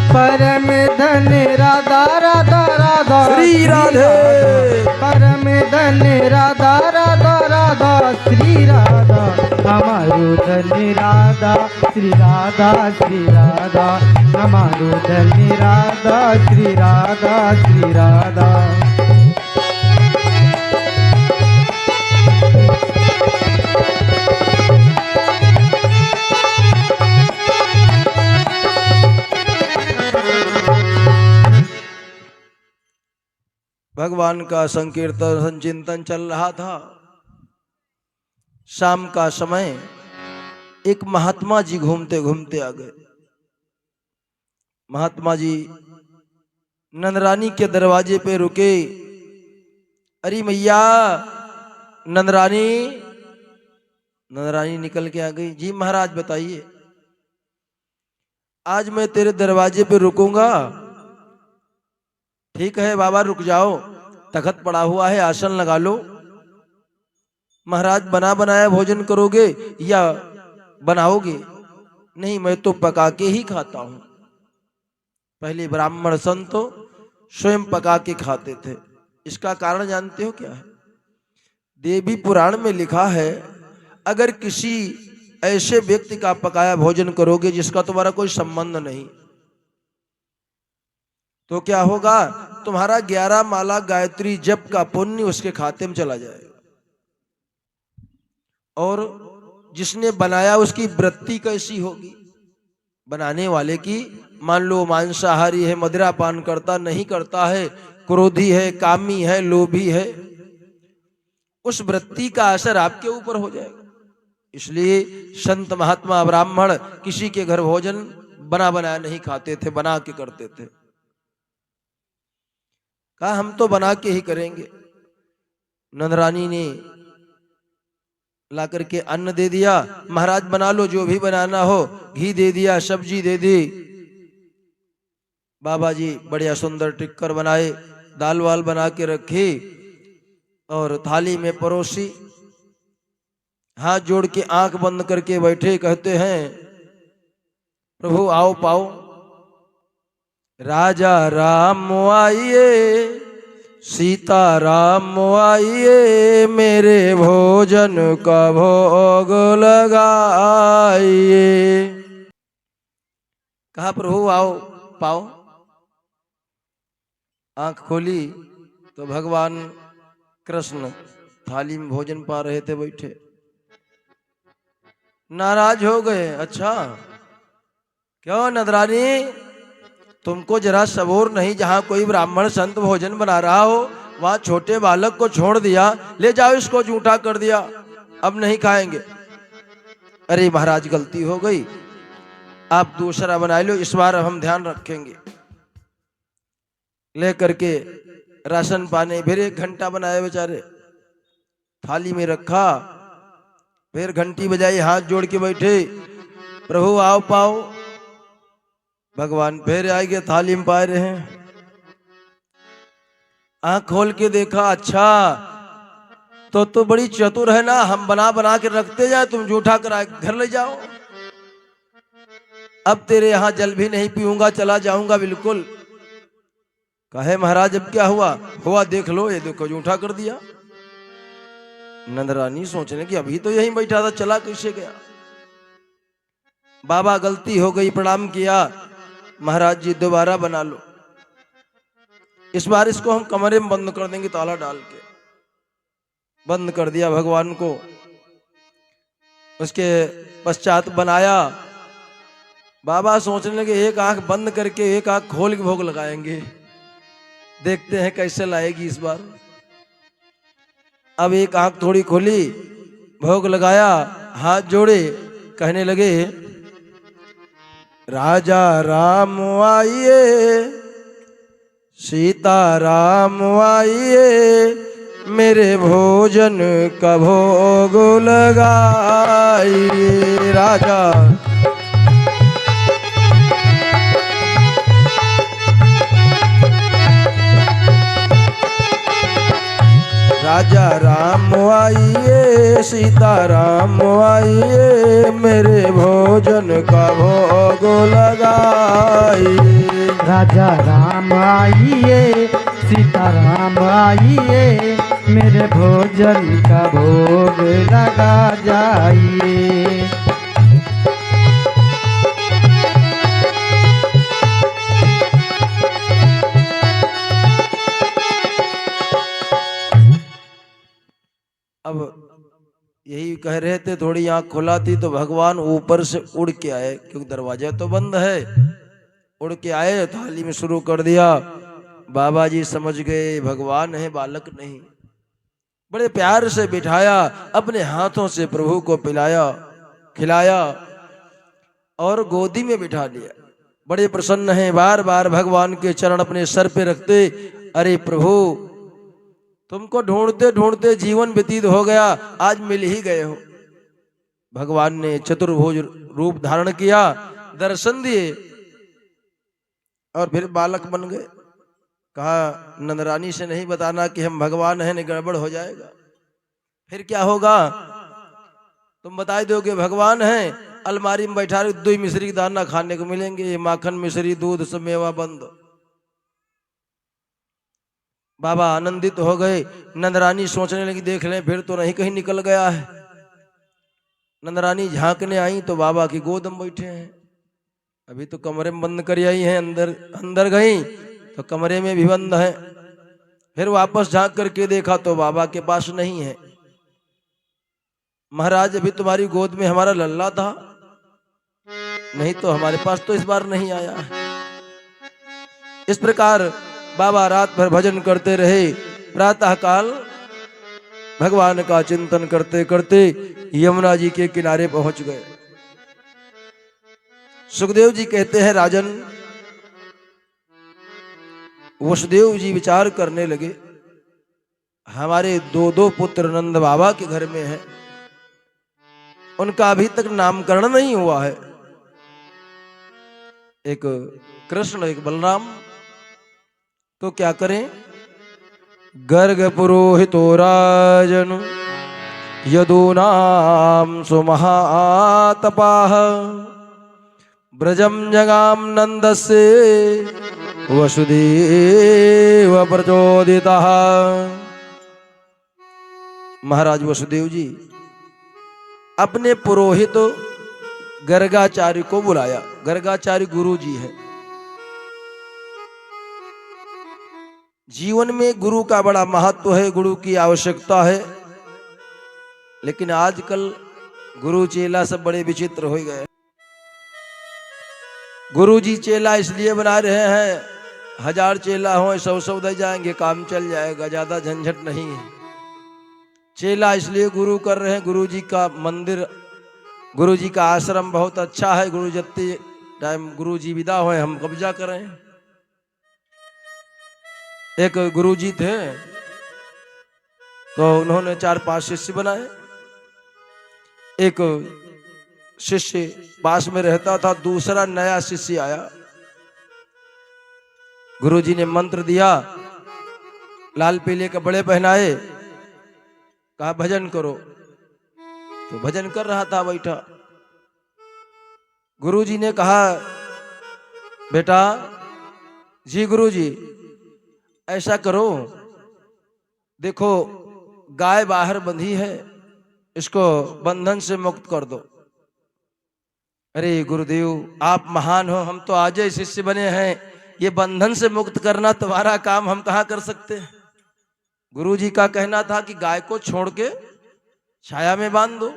परम धन राधा राधा राधा श्री राधे। परम धन राधा राधा राधा श्री राधा हमारो धन राधा श्री राधा श्री राधा हमारो धन राधा श्री राधा श्री राधा। भगवान का संकीर्तन संचिंतन चल रहा था। शाम का समय एक महात्मा जी घूमते घूमते आ गए। महात्मा जी नंदरानी के दरवाजे पे रुके। अरे मैया नंदरानी। नंदरानी निकल के आ गई। जी महाराज बताइए। आज मैं तेरे दरवाजे पे रुकूंगा। ठीक है बाबा रुक जाओ, तखत पड़ा हुआ है, आसन लगा लो। महाराज बना बनाया भोजन करोगे या बनाओगे? नहीं, मैं तो पका के ही खाता हूं। पहले ब्राह्मण संत तो स्वयं पका के खाते थे। इसका कारण जानते हो क्या है? देवी पुराण में लिखा है, अगर किसी ऐसे व्यक्ति का पकाया भोजन करोगे जिसका तुम्हारा कोई संबंध नहीं, तो क्या होगा? तुम्हारा 11 माला गायत्री जप का पुण्य उसके खाते में चला जाएगा। और जिसने बनाया उसकी वृत्ति कैसी होगी? बनाने वाले की, मान लो मांसाहारी है, मदिरा पान करता नहीं करता है, क्रोधी है, कामी है, लोभी है, उस वृत्ति का असर आपके ऊपर हो जाएगा। इसलिए संत महात्मा ब्राह्मण किसी के घर भोजन बना बनाया नहीं खाते थे, बना के करते थे। कहा हम तो बना के ही करेंगे। नंदरानी ने ला करके अन्न दे दिया। महाराज बना लो जो भी बनाना हो। घी दे दिया, सब्जी दे दी। बाबा जी बढ़िया सुंदर टिक्कर बनाए, दाल वाल बना के रखी और थाली में परोसी। हाथ जोड़ के आंख बंद करके बैठे, कहते हैं प्रभु आओ पाओ। राजा राम आइए, सीता राम आइए, मेरे भोजन का भोग लगाइए। कहा प्रभु आओ पाओ। आंख खोली तो भगवान कृष्ण थाली में भोजन पा रहे थे बैठे। नाराज हो गए। अच्छा क्यों नंदरानी, तुमको जरा सबूर नहीं? जहां कोई ब्राह्मण संत भोजन बना रहा हो वहां छोटे बालक को छोड़ दिया, ले जाओ इसको जूठा कर दिया, अब नहीं खाएंगे। अरे महाराज गलती हो गई, आप दूसरा बना लो, इस बार हम ध्यान रखेंगे। ले करके राशन पाने फिर 1 घंटा बनाए बेचारे, थाली में रखा, फिर घंटी बजाई, हाथ जोड़ के बैठे, प्रभु आओ पाओ। भगवान फिर आएंगे, थाली में पाए रहे। आंख खोल के देखा, अच्छा तो बड़ी चतुर है ना, हम बना बना के रखते जाए, तुम जूठा करा घर ले जाओ। अब तेरे यहां जल भी नहीं पीऊंगा, चला जाऊंगा बिल्कुल। कहे महाराज अब क्या हुआ? हुआ देख लो, ये देखो जूठा कर दिया। नंदरानी सोचने की अभी तो यहीं बैठा था, चला कैसे गया? बाबा गलती हो गई, प्रणाम किया। महाराज जी दोबारा बना लो, इस बार इसको हम कमरे में बंद कर देंगे, ताला डाल के। बंद कर दिया भगवान को। उसके पश्चात बनाया। बाबा सोचने लगे एक आंख बंद करके एक आंख खोल के भोग लगाएंगे, देखते हैं कैसे लाएगी इस बार। अब एक आंख थोड़ी खोली, भोग लगाया, हाथ जोड़े, कहने लगे राजा राम आइए, सीता राम आइए, मेरे भोजन का भोग लगाइए। राजा राजा राम आइए, सीता राम आइए, मेरे भोजन का भोग लगाइए। राजा राम आइए, सीता राम आइए, मेरे भोजन का भोग लगा जाइए। अब यही कह रहे थे, थोड़ी आंख खुला थी तो भगवान ऊपर से उड़ के आए, क्योंकि दरवाजा तो बंद है। उड़ के आए, थाली में शुरू कर दिया। बाबा जी समझ गए भगवान है, बालक नहीं। बड़े प्यार से बिठाया, अपने हाथों से प्रभु को पिलाया खिलाया और गोदी में बिठा लिया। बड़े प्रसन्न हैं, बार बार भगवान के चरण अपने सर पे रखते। अरे प्रभु, तुमको ढूंढते ढूंढते जीवन व्यतीत हो गया, आज मिल ही गए हो। भगवान ने चतुर्भुज रूप धारण किया, दर्शन दिए और फिर बालक बन गए। कहा नंदरानी से नहीं बताना कि हम भगवान हैं, नहीं गड़बड़ हो जाएगा। फिर क्या होगा? तुम बताई दोगे भगवान हैं, अलमारी में बैठा रहे, दूध मिश्री की दाना खाने को मिलेंगे, माखन मिश्री दूध सब मेवा बंद। बाबा आनंदित हो गए। नंदरानी सोचने लगी देख लें फिर तो नहीं कहीं निकल गया है। नंदरानी झांकने आई तो बाबा की गोद में बैठे हैं। अभी तो कमरे में बंद कर आई हैं, अंदर गई तो कमरे में भी बंद है। फिर वापस झांक करके देखा तो बाबा के पास नहीं है। महाराज, अभी तुम्हारी गोद में हमारा लल्ला था, नहीं तो हमारे पास तो इस बार नहीं आया है। इस प्रकार बाबा रात भर भजन करते रहे। प्रातः काल भगवान का चिंतन करते करते यमुना जी के किनारे पहुंच गए। सुखदेव जी कहते हैं, राजन, वसुदेव जी विचार करने लगे, हमारे दो दो पुत्र नंद बाबा के घर में हैं, उनका अभी तक नामकरण नहीं हुआ है। एक कृष्ण, एक बलराम, तो क्या करें? गर्ग पुरोहितो राजन यदूनाम सुमहातपाः ब्रजम जगाम नंदस्य वसुदेव प्रचोदितः। महाराज वसुदेव जी अपने पुरोहित गर्गाचार्य को बुलाया। गर्गाचार्य गुरु जी है। जीवन में गुरु का बड़ा महत्व है, गुरु की आवश्यकता है। लेकिन आजकल गुरु चेला सब बड़े विचित्र हो गए। गुरु जी चेला इसलिए बना रहे हैं, 1000 चेला हो 100 दे जाएंगे, काम चल जाएगा, ज्यादा झंझट नहीं है। चेला इसलिए गुरु कर रहे हैं, गुरु जी का मंदिर, गुरु जी का आश्रम बहुत अच्छा है। गुरु जत्ती टाइम गुरु जी विदा हुए हम कब्जा करें। एक गुरु जी थे तो उन्होंने 4-5 शिष्य बनाए। एक शिष्य पास में रहता था, दूसरा नया शिष्य आया। गुरु जी ने मंत्र दिया, लाल पीले कपड़े पहनाए, कहा भजन करो। तो भजन कर रहा था बैठा। गुरु जी ने कहा, बेटा जी, गुरु जी ऐसा करो, देखो गाय बाहर बंधी है, इसको बंधन से मुक्त कर दो। अरे गुरुदेव, आप महान हो, हम तो आज ही शिष्य बने हैं, ये बंधन से मुक्त करना तुम्हारा काम, हम कहाँ कर सकते हैं। गुरु जी का कहना था कि गाय को छोड़ के छाया में बांध दो।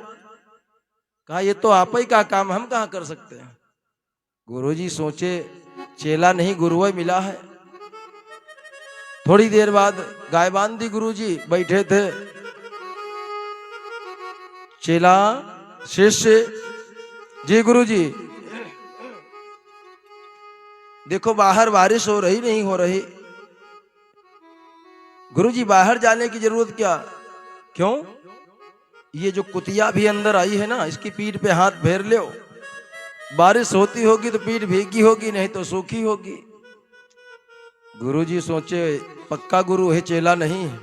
कहा ये तो आप ही का काम, हम कहाँ कर सकते हैं। गुरु जी सोचे, चेला नहीं गुरु ही मिला है। थोड़ी देर बाद गाय बांध दी। गुरु जी बैठे थे, चेला शिष्य, जी गुरु जी देखो बाहर बारिश हो रही नहीं हो रही। गुरु जी बाहर जाने की जरूरत क्या? क्यों? ये जो कुतिया भी अंदर आई है ना, इसकी पीठ पे हाथ फेर लो, बारिश होती होगी तो पीठ भीगी होगी, नहीं तो सूखी होगी। गुरु जी सोचे पक्का गुरु है, चेला नहीं है।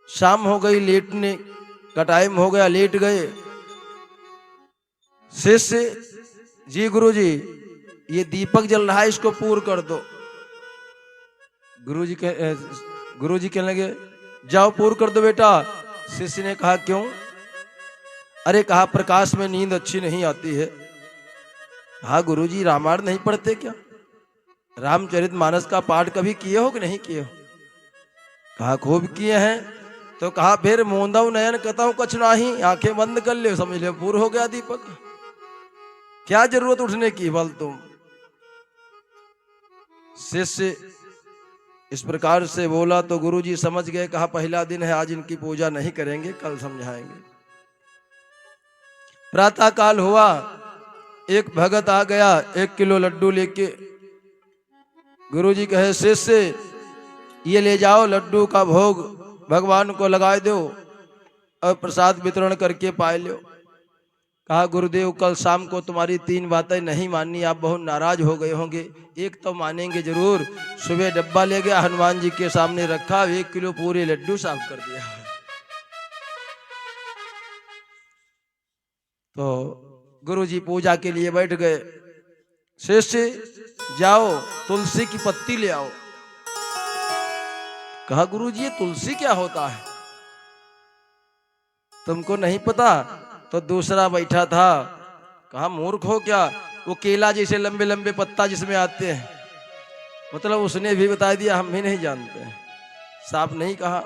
शाम हो गई, लेटने का टाइम हो गया, लेट गए। शिष्य, जी गुरु जी ये दीपक जल रहा है, इसको पूर्ण कर दो। गुरुजी कहने लगे जाओ पूर्ण कर दो बेटा। शिष्य ने कहा क्यों? अरे कहा प्रकाश में नींद अच्छी नहीं आती है। हाँ गुरुजी रामायण नहीं पढ़ते क्या? रामचरितमानस का पाठ कभी किए हो कि नहीं किए हो? कहा खूब किए हैं। तो कहा फिर मोंदव नयन कतहु कछ नाही, आंखें बंद कर ले, समझ ले पूर्ण हो गया दीपक। क्या जरूरत उठने की बल तुम। शिष्य इस प्रकार से बोला तो गुरुजी समझ गए। कहा पहला दिन है, आज इनकी पूजा नहीं करेंगे, कल समझाएंगे। प्रातः काल हुआ, एक भगत आ गया 1 किलो लड्डू लेके। गुरुजी कहे शिष्य ये ले जाओ, लड्डू का भोग भगवान को लगा दो और प्रसाद वितरण करके पाए लो। कहा गुरुदेव कल शाम को तुम्हारी 3 बातें नहीं मानी, आप बहुत नाराज हो गए होंगे। एक तो मानेंगे जरूर। सुबह डब्बा ले गया, हनुमान जी के सामने रखा, 1 किलो पूरे लड्डू साफ कर दिया। तो गुरुजी पूजा के लिए बैठ गए। शिष्य जाओ तुलसी की पत्ती ले आओ। कहा गुरुजी ये तुलसी क्या होता है? तुमको नहीं पता? तो दूसरा बैठा था। कहा मूर्ख हो क्या? वो केला जैसे लंबे लंबे पत्ता जिसमें आते हैं, मतलब उसने भी बता दिया, हम भी नहीं जानते हैं। साफ नहीं कहा।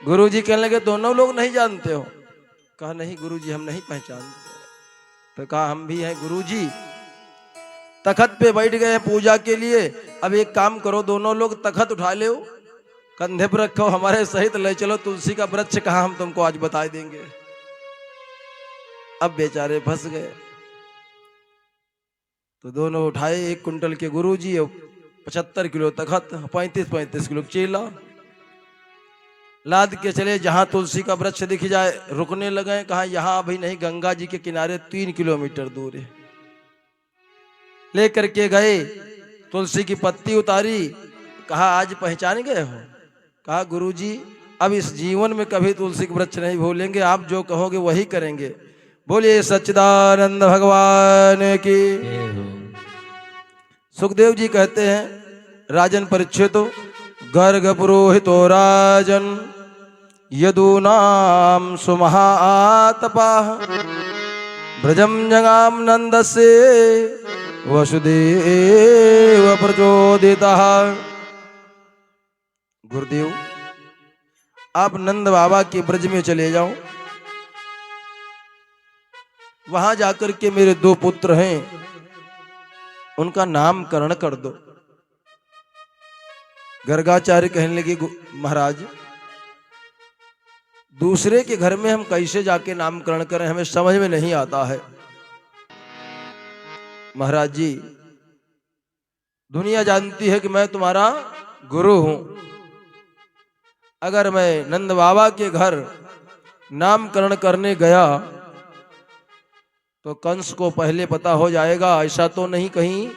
गुरुजी कहने लगे दोनों लोग नहीं जानते हो? कहा नहीं गुरुजी हम नहीं पहचानते। तो कहा हम भी हैं गुरुजी। तखत पे बैठ गए हैं पूजा के लिए। अब एक काम करो, दोनों लोग तखत उठा लो, कंधे पर रखो, हमारे सहित ले चलो, तुलसी का वृक्ष कहाँ हम तुमको आज बता देंगे। अब बेचारे फंस गए। तो दोनों उठाए 1 कुंटल के गुरुजी और 75 किलो तखत, 35 किलो चेला लाद के चले। जहां तुलसी का वृक्ष दिख जाए रुकने लगे। कहा यहां अभी नहीं, गंगा जी के किनारे 3 किलोमीटर दूर है। लेकर के गए, तुलसी की पत्ती उतारी। कहा आज पहचान गए हो? कहा गुरुजी अब इस जीवन में कभी तुलसी का वृक्ष नहीं भूलेंगे, आप जो कहोगे वही करेंगे। बोलिए सच्चिदानंद भगवान की। सुखदेव जी कहते हैं राजन परीक्षित गर्ग पुरोहितो राजन यदूनाम सुमहातपाः ब्रजम जगाम नंदसे वसुदेव प्रचोदितः। गुरुदेव आप नंद बाबा के ब्रज में चले जाओ, वहां जाकर के मेरे 2 पुत्र हैं, उनका नामकरण कर दो। गर्गाचार्य कहने लगे महाराज दूसरे के घर में हम कैसे जाके नामकरण करें, हमें समझ में नहीं आता है। महाराज जी दुनिया जानती है कि मैं तुम्हारा गुरु हूं। अगर मैं नंद बाबा के घर नामकरण करने गया तो कंस को पहले पता हो जाएगा। ऐसा तो नहीं कहीं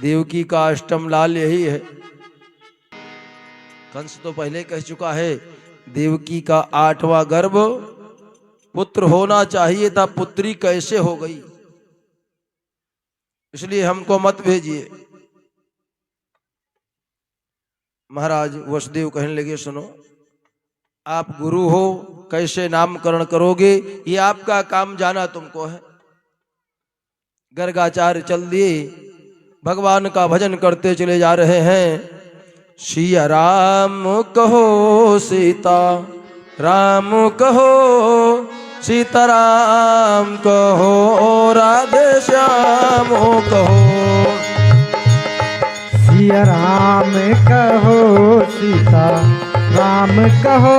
देवकी का अष्टम लाल यही है? कंस तो पहले कह चुका है देवकी का 8वां गर्भ पुत्र होना चाहिए था, पुत्री कैसे हो गई? इसलिए हमको मत भेजिए। महाराज वसुदेव कहने लगे सुनो आप गुरु हो, कैसे नामकरण करोगे ये आपका काम, जाना तुमको है। गर्गाचार्य चल दिए, भगवान का भजन करते चले जा रहे हैं। सिया राम कहो सीता राम कहो, सीता राम कहो, राधे श्याम कहो। सिया राम कहो सीता राम कहो,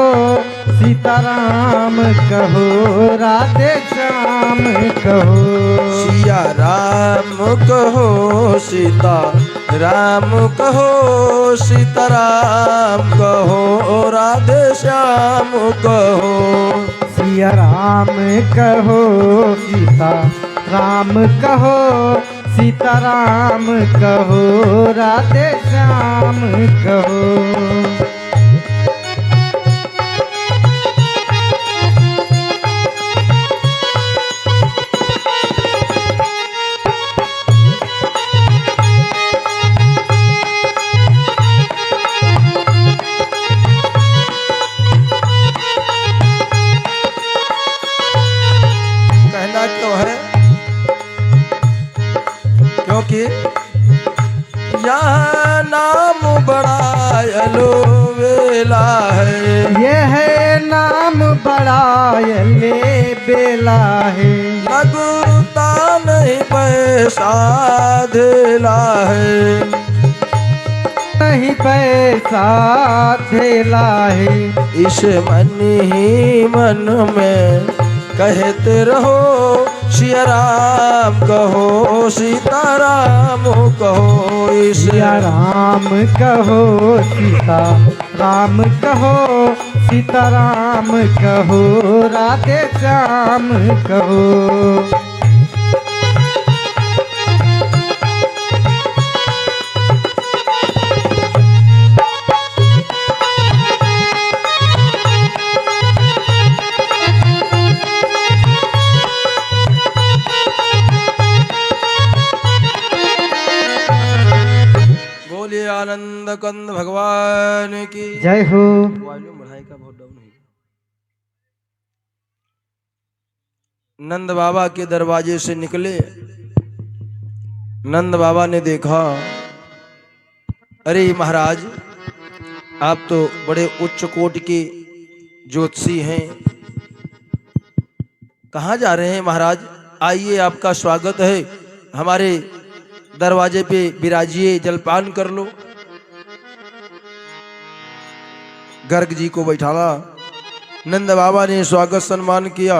सीता राम कहो, राधे श्याम कहो। सिया राम कहो सीता राम कहो, सीता राम कहो, राधे श्याम कहो। सिया राम कहो सीता राम कहो, सीता राम कहो, राधे श्याम कहो। बेला है। ये है नाम बड़ा ले बेला है। लगता नहीं पैसा धेला है। नहीं पैसा धेला है। इस मन ही मन में कहते रहो सिया राम कहो सीताराम कहो। इस सिया राम कहो सीता राम कहो सीता राम कहो राधे श्याम कहो। बोलिए आनंद कंद भगवान की जय हो। वॉल्यूम बढ़ाई का बहुत डाउन है। नंद बाबा के दरवाजे से निकले। नंद बाबा ने देखा, अरे महाराज आप तो बड़े उच्च कोटि के ज्योतिषी हैं, कहाँ जा रहे हैं महाराज? आइए आपका स्वागत है, हमारे दरवाजे पे विराजिए, जलपान कर लो। गर्ग जी को बैठाला। नंद बाबा ने स्वागत सम्मान किया।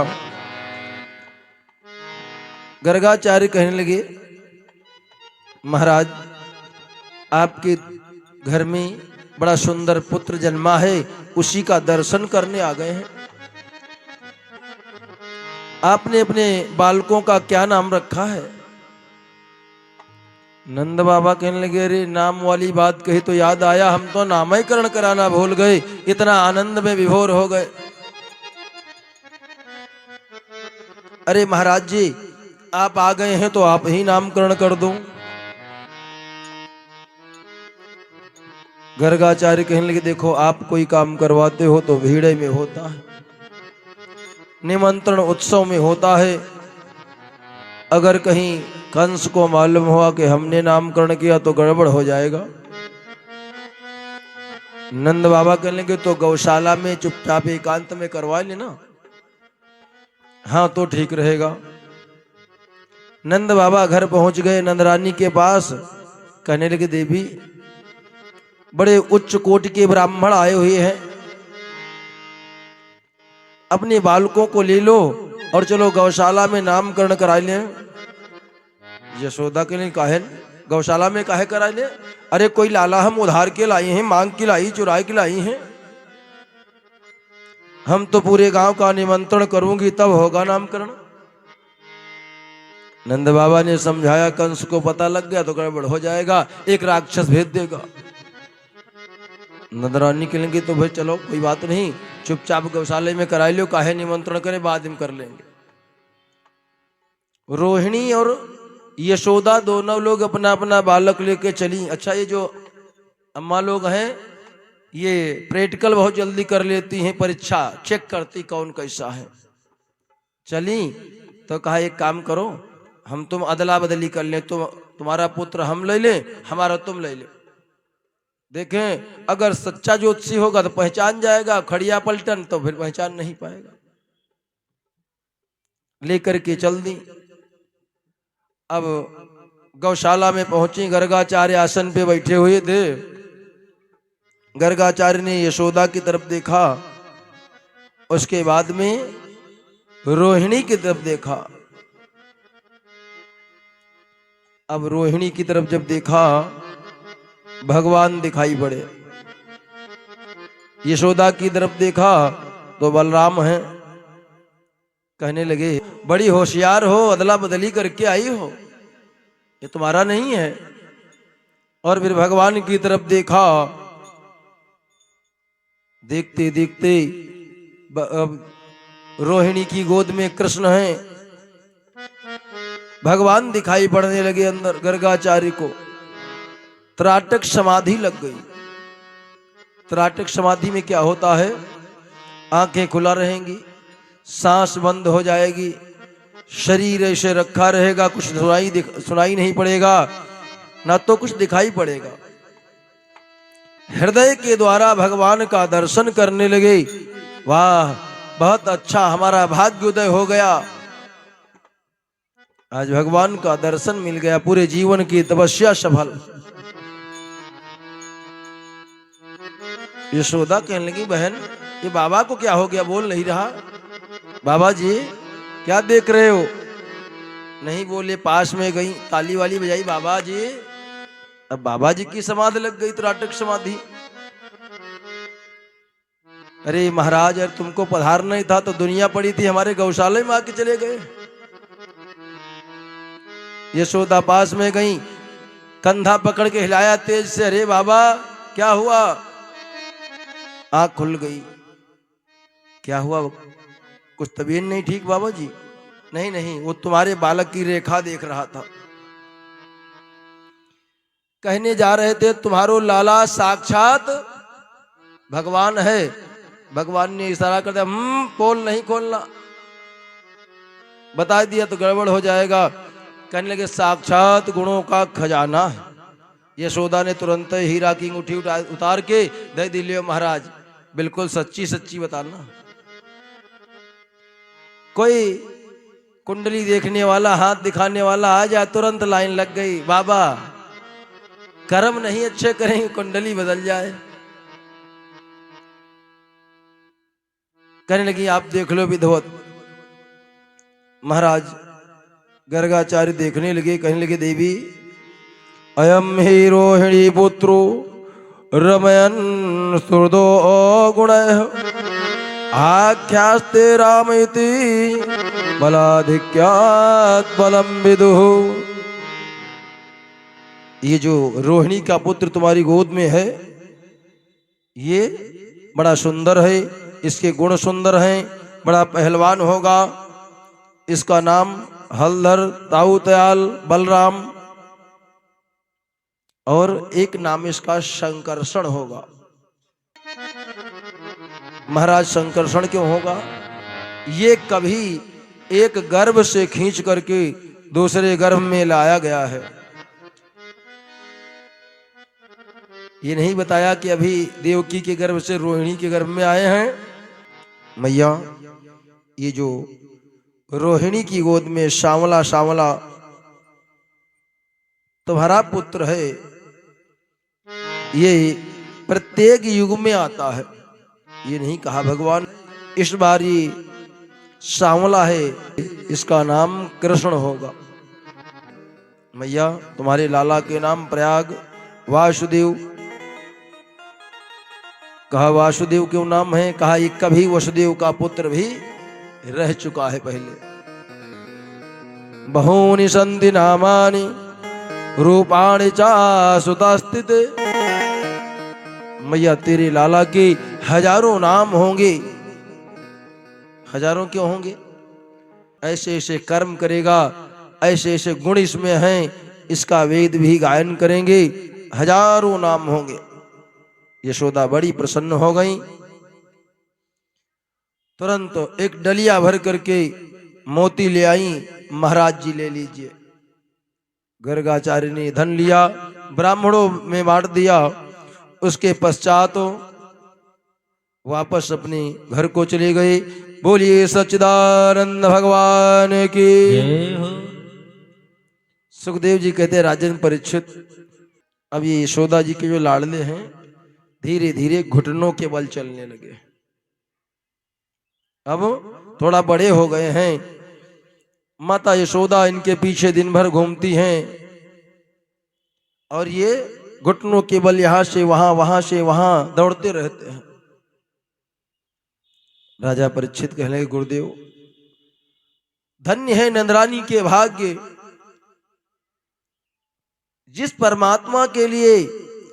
गर्गाचार्य कहने लगे, महाराज आपके घर में बड़ा सुंदर पुत्र जन्मा है, उसी का दर्शन करने आ गए हैं। आपने अपने बालकों का क्या नाम रखा है? नंद बाबा कहने लगे, अरे नाम वाली बात कही तो याद आया, हम तो नामकरण कराना भूल गए, इतना आनंद में विभोर हो गए। अरे महाराज जी आप आ गए हैं तो आप ही नामकरण कर दो। गर्गाचार्य कहने लगे, देखो आप कोई काम करवाते हो तो भीड़े में होता है, निमंत्रण उत्सव में होता है। अगर कहीं कंस को मालूम हुआ कि हमने नामकरण किया तो गड़बड़ हो जाएगा। नंद बाबा कहने लगे, तो गौशाला में चुपचाप एकांत में करवा लेना। हाँ तो ठीक रहेगा। नंद बाबा घर पहुंच गए नंदरानी के पास। कहने लगे, देवी बड़े उच्च कोटि के ब्राह्मण आए हुए हैं, अपने बालकों को ले लो और चलो गौशाला में नामकरण करा लें। यशोदा के लिए काहे गौशाला में काहे करा ले? अरे कोई लाला हम उधार के लाई हैं, मांग की लाई, चुराई की लाई हैं। हम तो पूरे गांव का निमंत्रण करूंगी तब होगा नामकरण। नंद बाबा ने समझाया, कंस को पता लग गया तो गड़बड़ हो जाएगा, एक राक्षस भेज देगा। नंदरानी कहेंगे, तो भाई चलो कोई बात नहीं, चुपचाप गौशाले में करा लो, काहे निमंत्रण करें, बाद में कर लेंगे। रोहिणी और यशोदा दोनों लोग अपना अपना बालक लेके चली। अच्छा ये जो अम्मा लोग हैं ये प्रैक्टिकल बहुत जल्दी कर लेती हैं, परीक्षा चेक करती कौन कैसा है। चली तो कहा एक काम करो, हम तुम अदला बदली कर लें, तो तुम्हारा पुत्र हम ले लें, हमारा तुम ले ले। देखें अगर सच्चा ज्योतिषी होगा तो पहचान जाएगा, खड़िया पलटन तो फिर पहचान नहीं पाएगा। लेकर के चल दी। अब गौशाला में पहुंची, गर्गाचार्य आसन पे बैठे हुए थे। गर्गाचार्य ने यशोदा की तरफ देखा, उसके बाद में रोहिणी की तरफ देखा। अब रोहिणी की तरफ जब देखा भगवान दिखाई पड़े, यशोदा की तरफ देखा तो बलराम है। कहने लगे, बड़ी होशियार हो, अदला बदली करके आई हो, ये तुम्हारा नहीं है। और फिर भगवान की तरफ देखा, देखते देखते रोहिणी की गोद में कृष्ण है। भगवान दिखाई पड़ने लगे अंदर। गर्गाचार्य को त्राटक समाधि लग गई। त्राटक समाधि में क्या होता है, आंखें खुला रहेंगी, सांस बंद हो जाएगी, शरीर ऐसे रखा रहेगा, कुछ सुनाई नहीं पड़ेगा, ना तो कुछ दिखाई पड़ेगा। हृदय के द्वारा भगवान का दर्शन करने लगे। वाह, बहुत अच्छा, हमारा भाग्योदय हो गया, आज भगवान का दर्शन मिल गया, पूरे जीवन की तपस्या सफल। यशोदा कहने लगी, बहन ये बाबा को क्या हो गया, बोल नहीं रहा। बाबा जी क्या देख रहे हो? नहीं बोले। पास में गई, ताली वाली बजाई, बाबा जी। अब बाबा जी की समाधि लग गई, त्राटक समाधि। अरे महाराज, अरे तुमको पधारना ही था तो दुनिया पड़ी थी, हमारे गौशाला में आके चले गए। यशोदा पास में गई, कंधा पकड़ के हिलाया तेज से, अरे बाबा क्या हुआ? आंख खुल गई। क्या हुआ? कुछ तबीयत नहीं ठीक बाबा जी? नहीं नहीं, वो तुम्हारे बालक की रेखा देख रहा था। कहने जा रहे थे तुम्हारो लाला साक्षात भगवान है। भगवान ने इशारा कर दिया, पोल नहीं खोलना, बता दिया तो गड़बड़ हो जाएगा। कहने लगे साक्षात गुणों का खजाना है। यशोदा ने तुरंत हीरा की अंगूठी उतार के दे दी, लियो महाराज, बिल्कुल सच्ची सच्ची बताना। कोई कुंडली देखने वाला, हाथ दिखाने वाला आ जाए, तुरंत लाइन लग गई। बाबा कर्म नहीं अच्छे करेंगे, कुंडली बदल जाए। कहने लगी आप देख लो विधवत। महाराज गर्गाचार्य देखने लगे, कहने लगे देवी अयम ही रोहिणी पुत्रो रमयन सुहृदो गुणैः आख्यास्ते राम इति बलाधिक्यात् बलम विदुः। ये जो रोहिणी का पुत्र तुम्हारी गोद में है, ये बड़ा सुंदर है, इसके गुण सुंदर हैं, बड़ा पहलवान होगा। इसका नाम हलधर, ताऊतयाल, बलराम, और एक नाम इसका संकर्षण होगा। महाराज संकर्षण क्यों होगा? ये कभी एक गर्भ से खींच करके दूसरे गर्भ में लाया गया है। ये नहीं बताया कि अभी देवकी के गर्भ से रोहिणी के गर्भ में आए हैं। मैया ये जो रोहिणी की गोद में श्यामला श्यामला तुम्हारा पुत्र है, ये प्रत्येक युग में आता है। ये नहीं कहा भगवान इस बार ये श्यामला है, इसका नाम कृष्ण होगा। मैया तुम्हारे लाला के नाम प्रयाग वासुदेव। कहा वासुदेव क्यों नाम है? कहा ये कभी वसुदेव का पुत्र भी रह चुका है पहले। बहूनि संति नामानि रूपाणि चा सुतास्तित। मैया तेरे लाला के हजारों नाम होंगे। हजारों क्यों होंगे? ऐसे ऐसे कर्म करेगा, ऐसे ऐसे गुण इसमें हैं, इसका वेद भी गायन करेंगे, हजारों नाम होंगे। यशोदा बड़ी प्रसन्न हो गई। तुरंत एक डलिया भर करके मोती ले आई। महाराज जी ले लीजिए। गर्गाचार्य ने धन लिया, ब्राह्मणों में बांट दिया। उसके पश्चात वापस अपने घर को चले गए। बोलिए सच्चिदानंद भगवान की। सुखदेव जी कहते राजन परीक्षित, अब ये यशोदा जी के जो लाडले हैं धीरे धीरे घुटनों के बल चलने लगे। अब थोड़ा बड़े हो गए हैं। माता यशोदा इनके पीछे दिन भर घूमती हैं और ये घुटनों के बल यहां से वहां से वहां दौड़ते रहते हैं। राजा परीक्षित कहने लगे गुरुदेव धन्य है नंदरानी के भाग्य, जिस परमात्मा के लिए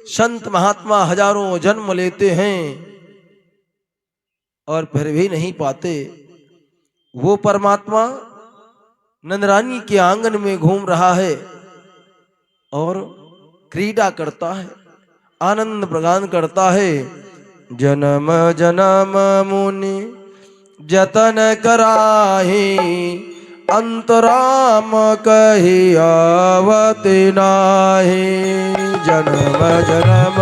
संत महात्मा हजारों जन्म लेते हैं और फिर भी नहीं पाते, वो परमात्मा नंदरानी के आंगन में घूम रहा है और क्रीड़ा करता है, आनंद प्रदान करता है। जन्म जन्म मुनि जतन कराही, अंतराम कही आवत नाही। जन्म जन्म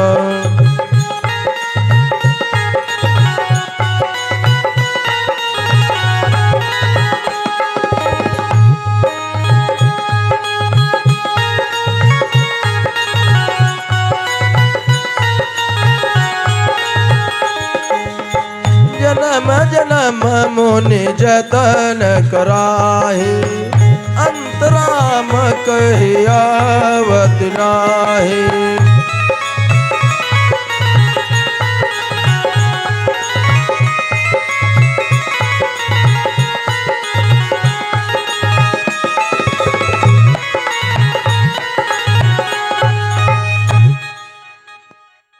जन्म मुनि जतन कराहे, अंतराम कहि आवत नाहि।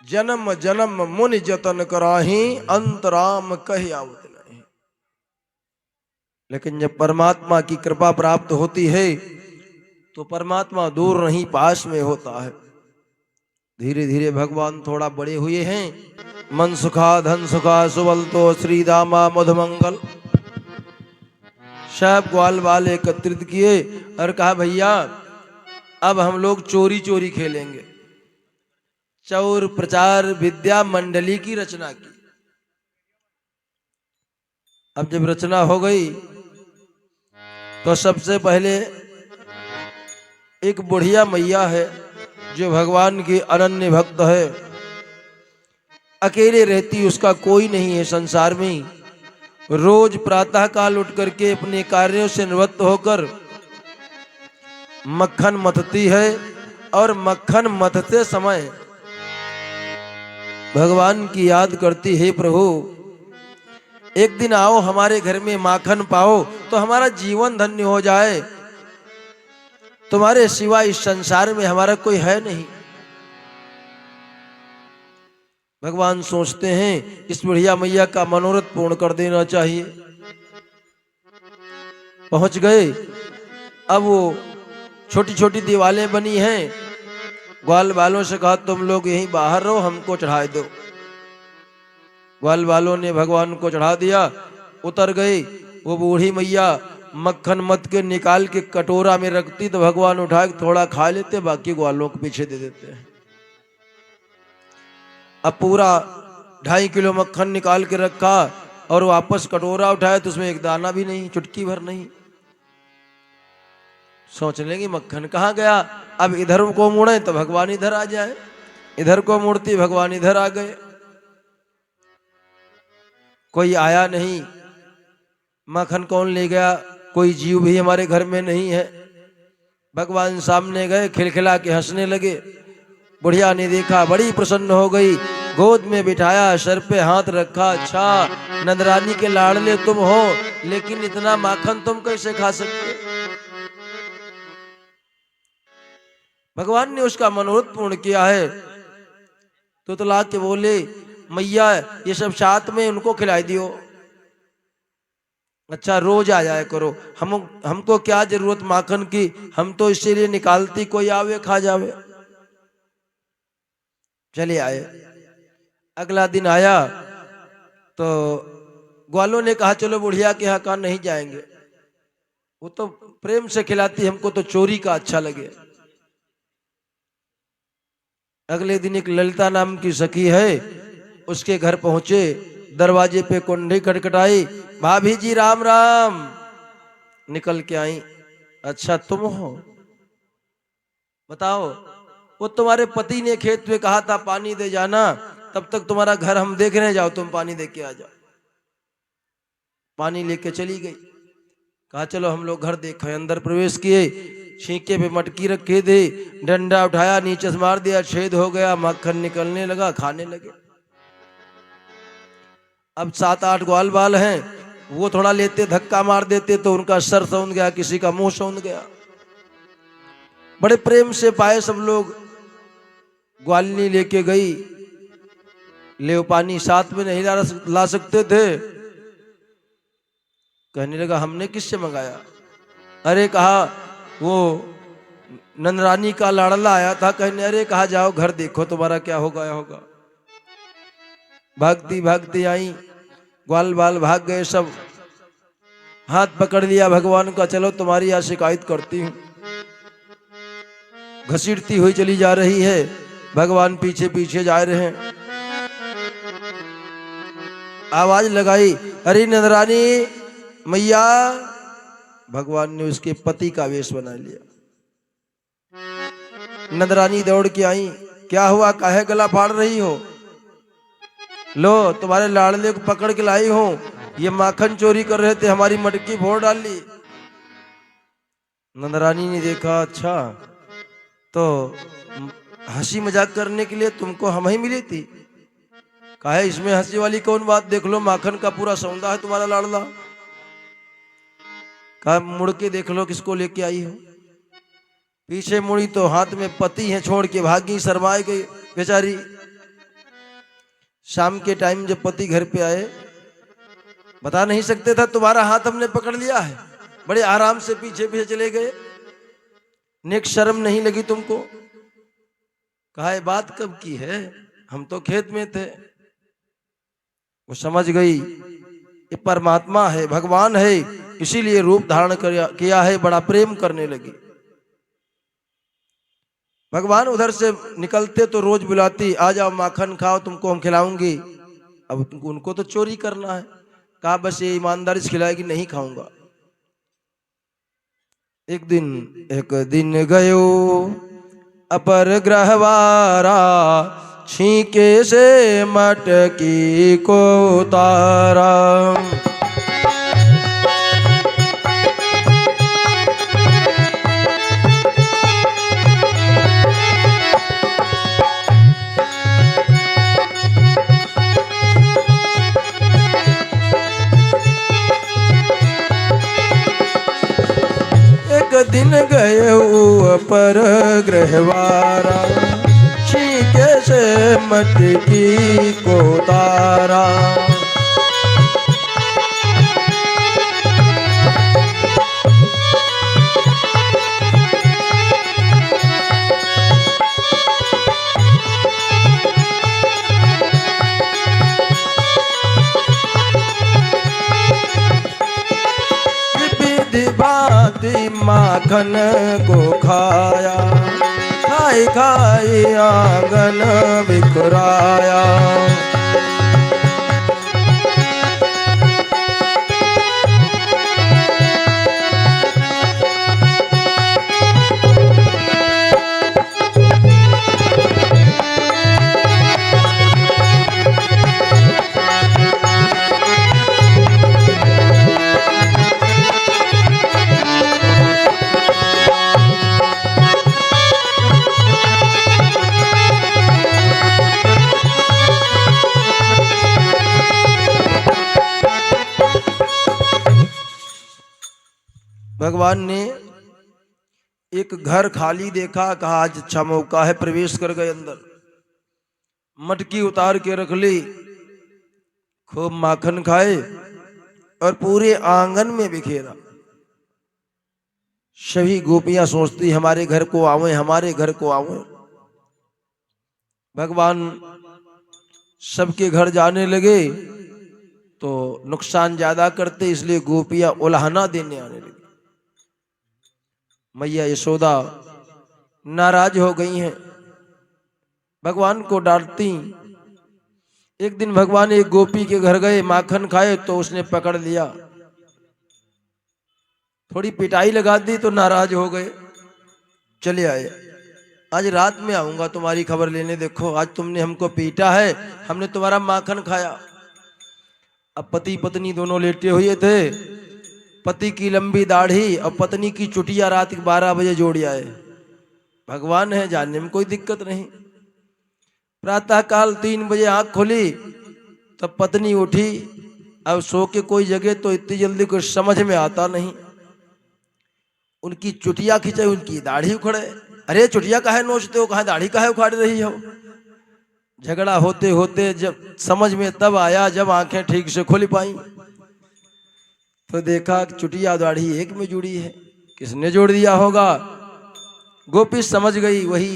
जन्म जन्म मुनि जतन कराही, अंतराम कहि आवत नहीं। लेकिन जब परमात्मा की कृपा प्राप्त होती है तो परमात्मा दूर नहीं, पास में होता है। धीरे धीरे भगवान थोड़ा बड़े हुए हैं। मन सुखा धन सुखा सुबल तो श्री दामा मधुमंगल, सब ग्वाल वाल एकत्रित किए और कहा भैया अब हम लोग चोरी चोरी खेलेंगे। चौर प्रचार विद्या मंडली की रचना की। अब जब रचना हो गई तो सबसे पहले एक बुढ़िया मैया है जो भगवान की अनन्य भक्त है, अकेले रहती, उसका कोई नहीं है संसार में। रोज प्रातः काल उठ करके अपने कार्यों से निवृत्त होकर मक्खन मथती है और मक्खन मथते समय भगवान की याद करती है, प्रभु एक दिन आओ हमारे घर में माखन पाओ तो हमारा जीवन धन्य हो जाए, तुम्हारे सिवा इस संसार में हमारा कोई है नहीं। भगवान सोचते हैं इस बुढ़िया मैया का मनोरथ पूर्ण कर देना चाहिए। पहुंच गए। अब वो छोटी छोटी दीवारें बनी हैं। ग्वाल वालों से कहा तुम लोग यहीं बाहर रहो, हमको चढ़ा दो। ग्वाल वालों ने भगवान को चढ़ा दिया। उतर गई। वो बूढ़ी मैया मक्खन मत के निकाल के कटोरा में रखती तो भगवान उठा के थोड़ा खा लेते, बाकी ग्वालों के पीछे दे देते हैं। अब पूरा 2.5 किलो मक्खन निकाल के रखा और वापस कटोरा उठाया तो उसमें एक दाना भी नहीं, चुटकी भर नहीं। सोच लेंगे मक्खन कहाँ गया। अब इधर को मुड़े तो भगवान इधर आ जाए, इधर को मुड़ती भगवान इधर आ गए। कोई आया नहीं, मक्खन कौन ले गया, कोई जीव भी हमारे घर में नहीं है। भगवान सामने गए, खिलखिला के हंसने लगे। बुढ़िया ने देखा, बड़ी प्रसन्न हो गई, गोद में बिठाया, सर पे हाथ रखा। अच्छा नंदरानी के लाडले तुम हो, लेकिन इतना माखन तुम कैसे खा सकते। भगवान ने उसका मनोरथ पूर्ण किया है। तो ला के बोले मैया ये सब साथ में उनको खिलाई दियो। अच्छा रोज आ जाया करो, हमको क्या जरूरत माखन की, हम तो इसीलिए निकालती, कोई आवे खा जावे। चले आए। अगला दिन आया तो ग्वालों ने कहा चलो बुढ़िया के यहाँ कहा नहीं जाएंगे, वो तो प्रेम से खिलाती, हमको तो चोरी का अच्छा लगे। अगले दिन एक ललिता नाम की सखी है, उसके घर पहुंचे। दरवाजे पे कुंडी खटखटाई, भाभी जी राम राम। निकल के आई। अच्छा तुम हो, बताओ। वो तुम्हारे पति ने खेत में कहा था पानी दे जाना, तब तक तुम्हारा घर हम देख रहे, जाओ तुम पानी दे के आ जाओ। पानी लेके चली गई। कहा चलो हम लोग घर देखे। अंदर प्रवेश किए, छींके पे मटकी रखे थे, डंडा उठाया, नीचे से मार दिया, छेद हो गया, मक्खन निकलने लगा, खाने लगे। अब 7-8 ग्वाल बाल हैं, वो थोड़ा लेते धक्का मार देते तो उनका सर सौंध गया, किसी का मुंह सौंध गया। बड़े प्रेम से पाए सब लोग। ग्वालिनी लेके गई, ले पानी साथ में नहीं ला सकते थे। कहने लगा हमने किससे मंगाया। अरे कहा वो नंदरानी का लाडला आया था। कहने अरे कहा जाओ घर देखो तुम्हारा क्या हो गया होगा। भागती भागती आई, ग्वाल बाल भाग गए सब। हाथ पकड़ लिया भगवान का, चलो तुम्हारी यहाँ शिकायत करती हूँ। घसीटती हुई चली जा रही है, भगवान पीछे पीछे जा रहे हैं। आवाज लगाई, अरे नंदरानी मैया। भगवान ने उसके पति का वेश बना लिया। नंदरानी दौड़ के आई, क्या हुआ, काहे गला फाड़ रही हो। लो तुम्हारे लाडले को पकड़ के लाई हूं, ये माखन चोरी कर रहे थे, हमारी मटकी फोड़ डाली। नंदरानी ने देखा, अच्छा तो हंसी मजाक करने के लिए तुमको हम ही मिली थी। कहा है इसमें हंसी वाली कौन बात, देख लो माखन का पूरा सौंदा है तुम्हारा लाडला। कहा मुड़ के देख लो किसको लेके आई हो। पीछे मुड़ी तो हाथ में पति है, छोड़ के भागी, शर्माए गई बेचारी। शाम के टाइम जब पति घर पे आए, बता नहीं सकते था तुम्हारा हाथ हमने पकड़ लिया है। बड़े आराम से पीछे पीछे चले गए। नेक शर्म नहीं लगी तुमको। कहा है बात कब की है, हम तो खेत में थे। वो समझ गई ये परमात्मा है, भगवान है, इसीलिए रूप धारण किया है। बड़ा प्रेम करने लगी। भगवान उधर से निकलते तो रोज बुलाती, आ जाओ माखन खाओ, तुमको हम खिलाऊंगी। अब तुमको उनको तो चोरी करना है। कहा बस ये ईमानदारी से खिलाएगी, नहीं खाऊंगा। एक दिन गयो अपर ग्रहवारा, छीके से मटकी को उतारा। दिन गए पर ग्रहवारा, छीके से मटकी को तारा। माखन को खाया, खाई खाई आंगन बिखराया। भगवान ने एक घर खाली देखा, कहा आज अच्छा मौका है, प्रवेश कर गए अंदर। मटकी उतार के रख ली, खूब माखन खाए और पूरे आंगन में बिखेरा। सभी गोपियां सोचती हमारे घर को आवे, हमारे घर को आवे। भगवान सबके घर जाने लगे तो नुकसान ज्यादा करते, इसलिए गोपियां उल्हाना देने आने लगी। मैया यशोदा नाराज हो गई हैं, भगवान को डांटती। एक दिन भगवान एक गोपी के घर गए, माखन खाए तो उसने पकड़ लिया, थोड़ी पिटाई लगा दी तो नाराज हो गए, चले आए। आज रात में आऊंगा तुम्हारी खबर लेने, देखो आज तुमने हमको पीटा है, हमने तुम्हारा माखन खाया। अब पति पत्नी दोनों लेटे हुए थे, पति की लंबी दाढ़ी और पत्नी की चुटिया रात 12 बजे जोड़ आए। भगवान है, जानने में कोई दिक्कत नहीं। प्रातः काल 3 बजे आंख खोली तब पत्नी उठी। अब सो के कोई जगह तो इतनी जल्दी कुछ समझ में आता नहीं। उनकी चुटिया खिंचे, उनकी दाढ़ी उखड़े। अरे चुटिया काहे नोचते हो, कहाँ दाढ़ी काहे उखाड़ रही हो। झगड़ा होते होते जब समझ में तब आया जब आंखें ठीक से खुल पाई तो देखा चुटिया दाढ़ी एक में जुड़ी है। किसने जोड़ दिया होगा। गोपी समझ गई वही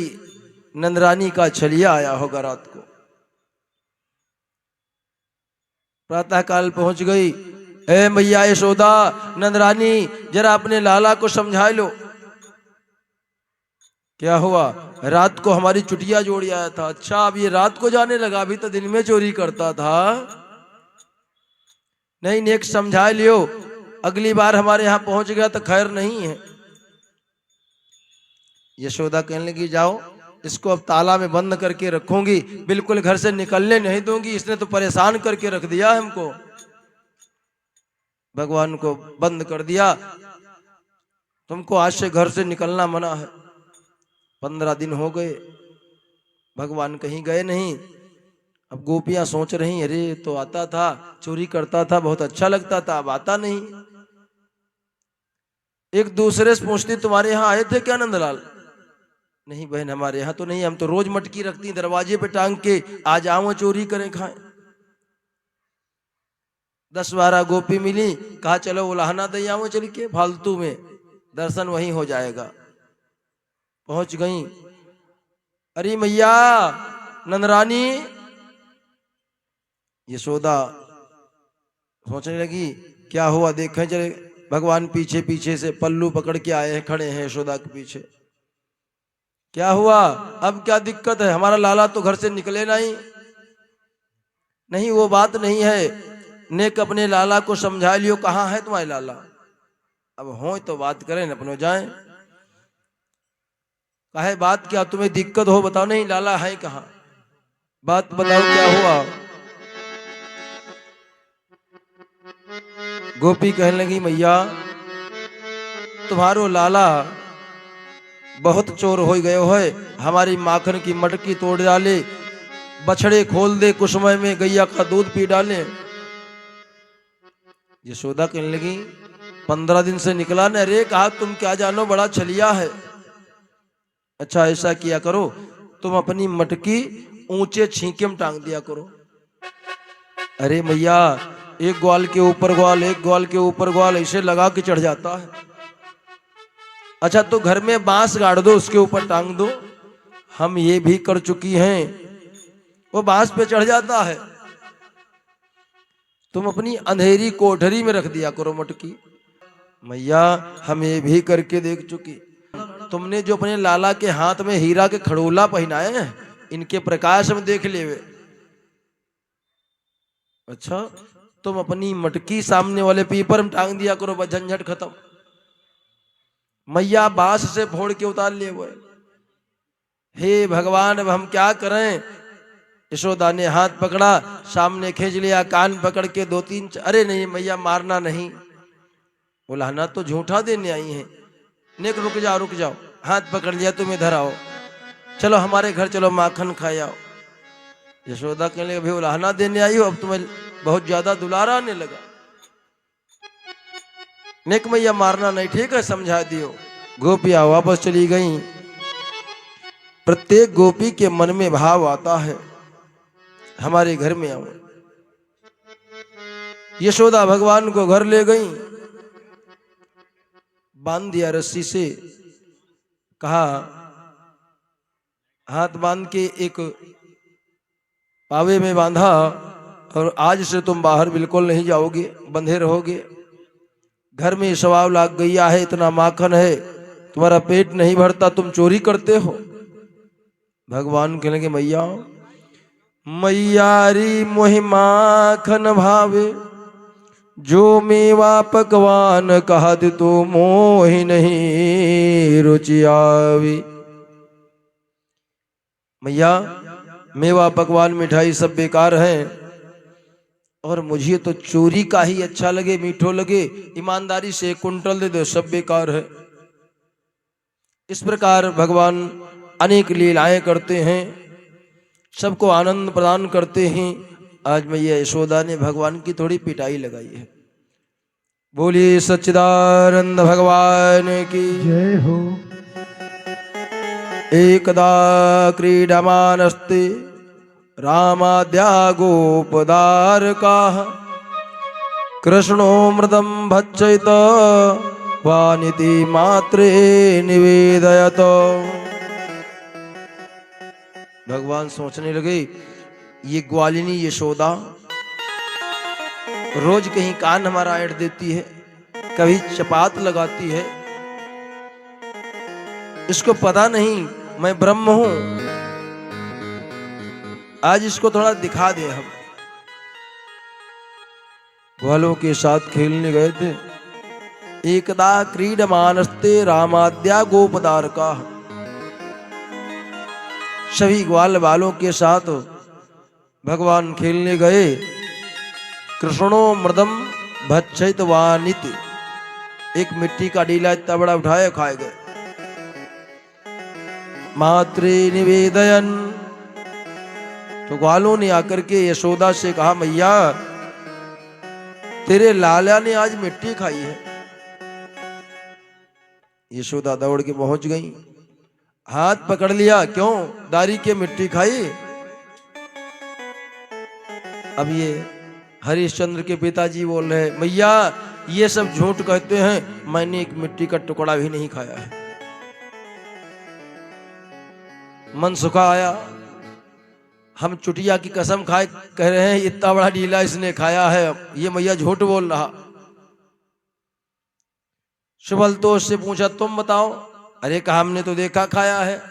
नंदरानी का छलिया आया होगा रात को। प्रातः काल पहुंच गई। ए मैया यशोदा, नंदरानी जरा अपने लाला को समझा लो। क्या हुआ, रात को हमारी चुटिया जोड़ आया था। अच्छा अब ये रात को जाने लगा, अभी तो दिन में चोरी करता था। नहीं नेक समझा लियो, अगली बार हमारे यहाँ पहुंच गया तो खैर नहीं है। यशोदा कहने लगी जाओ इसको अब ताला में बंद करके रखूंगी, बिल्कुल घर से निकलने नहीं दूंगी, इसने तो परेशान करके रख दिया हमको। भगवान को बंद कर दिया, तुमको आज से घर से निकलना मना है। 15 दिन हो गए, भगवान कहीं गए नहीं। अब गोपियां सोच रही, अरे तो आता था, चोरी करता था, बहुत अच्छा लगता था, अब आता नहीं। एक दूसरे से पूछती, तुम्हारे यहाँ आए थे क्या नंदलाल? नहीं बहन, हमारे यहाँ तो नहीं, हम तो रोज मटकी रखती दरवाजे पे टांग के, आज आओ चोरी करें खाएं। 10-12 गोपी मिली, कहा चलो उलाहना दे आओ चल के, फालतू में दर्शन वहीं हो जाएगा। पहुंच गई। अरे मैया नंदरानी, यशोदा सोचने लगी क्या हुआ, देखें चले। भगवान पीछे पीछे से पल्लू पकड़ के आए हैं, खड़े हैं यशोदा के पीछे। क्या हुआ, अब क्या दिक्कत है? हमारा लाला तो घर से निकले नहीं। नहीं, वो बात नहीं है, नेक अपने लाला को समझा लियो, कहाँ है तुम्हारे लाला? अब हो तो बात करें, न अपनो जाए। कहे बात क्या, तुम्हें दिक्कत हो बताओ। नहीं, लाला है कहाँ, बात बताओ क्या हुआ? गोपी कहने लगी, मैया तुम्हारो लाला बहुत चोर हो गए है, हमारी माखन की मटकी तोड़ डाले, बछड़े खोल दे, कुछ समय में गैया का दूध पी डाले। यशोदा कहने लगी, 15 दिन से निकला न रे। कहा तुम क्या जानो, बड़ा छलिया है। अच्छा ऐसा किया करो, तुम अपनी मटकी ऊंचे छींके में टांग दिया करो। अरे मैया, एक ग्वाल के ऊपर ग्वाल, एक ग्वाल के ऊपर ग्वाल, ऐसे लगा के चढ़ जाता है। अच्छा तो घर में बांस गाड़ दो, उसके ऊपर टांग दो। हम ये भी कर चुकी हैं, वो बांस पे चढ़ जाता है। तुम अपनी अंधेरी कोठरी में रख दिया करो मटकी। मैया हम ये भी करके देख चुकी। तुमने जो अपने लाला के हाथ में हीरा के खड़ोला पहनाए हैं, इनके प्रकाश में देख ले। अच्छा तुम अपनी मटकी सामने वाले पीपर में टांग दिया करो, बस झंझट खत्म। मैया बांस से फोड़ के उतार लिए हुए। हे भगवान, अब हम क्या करें? यशोदा ने हाथ पकड़ा, सामने खींच लिया, कान पकड़ के 2-3 अरे नहीं मैया, मारना नहीं। उलाहना तो झूठा देने आई है। नेक रुक जाओ रुक जाओ, हाथ पकड़ लिया, तुम इधर आओ, चलो हमारे घर चलो, माखन खाए आओ। यशोदा कहने लगे, भाई उलाहना देने आई हो, अब तुम्हें बहुत ज्यादा दुलारा आने लगा। नेक मैया मारना नहीं, ठीक है समझा दियो। गोपियां वापस चली गईं। प्रत्येक गोपी के मन में भाव आता है, हमारे घर में आओ। यशोदा भगवान को घर ले गईं, बांध दिया रस्सी से, कहा हाथ बांध के एक पावे में बांधा, और आज से तुम बाहर बिल्कुल नहीं जाओगे, बंधे रहोगे। घर में स्वभाव लाग गया है, इतना माखन है, तुम्हारा पेट नहीं भरता, तुम चोरी करते हो। भगवान कहने लगे, मैया मैयारी मोहि माखन भावे, जो मेवा पकवान कहत तो मोहि नहीं रुचि आवी। मैया मेवा पकवान मिठाई सब बेकार है, और मुझे तो चोरी का ही अच्छा लगे, मीठो लगे। ईमानदारी से 1 कुंटल दे दो, सब बेकार है। इस प्रकार भगवान अनेक लीलाएं करते हैं, सबको आनंद प्रदान करते हैं। आज मैया यशोदा ने भगवान की थोड़ी पिटाई लगाई है। बोलिए सच्चिदानंद भगवान की जय हो। एकदा क्रीडमानस्ते रामाद्या गोपदारकाः, कृष्णो मृदं भक्षयत वानिति मात्रे निवेदयत। भगवान सोचने लगे, ये ग्वालिनी यशोदा रोज कहीं कान हमारा ऐड देती है, कभी चपात लगाती है, इसको पता नहीं मैं ब्रह्म हूं। आज इसको थोड़ा दिखा दे। हम ग्वालों के साथ खेलने गए थे। एकदा क्रीडमानस्ते रामाद्या गोपदारका, सभी ग्वाल बालों के साथ भगवान खेलने गए। कृष्णो मृदम भक्षित वानित, एक मिट्टी का डीला इतना बड़ा उठाए खाए गए। मातृ निवेदयन, तो ग्वालों ने आकर के यशोदा से कहा, मैया तेरे लाला ने आज मिट्टी खाई है। यशोदा दौड़ के पहुंच गई, हाथ पकड़ लिया, क्यों दारी के मिट्टी खाई? अब ये हरिश्चंद्र के पिताजी बोल रहे, मैया ये सब झूठ कहते हैं, मैंने एक मिट्टी का टुकड़ा भी नहीं खाया है। मन सुखा आया, हम चुटिया की कसम खाए कह रहे हैं इतना बड़ा डीला इसने खाया है, ये मैया झूठ बोल रहा। सुबल तो उससे पूछा, तुम बताओ? अरे कहा हमने तो देखा खाया है।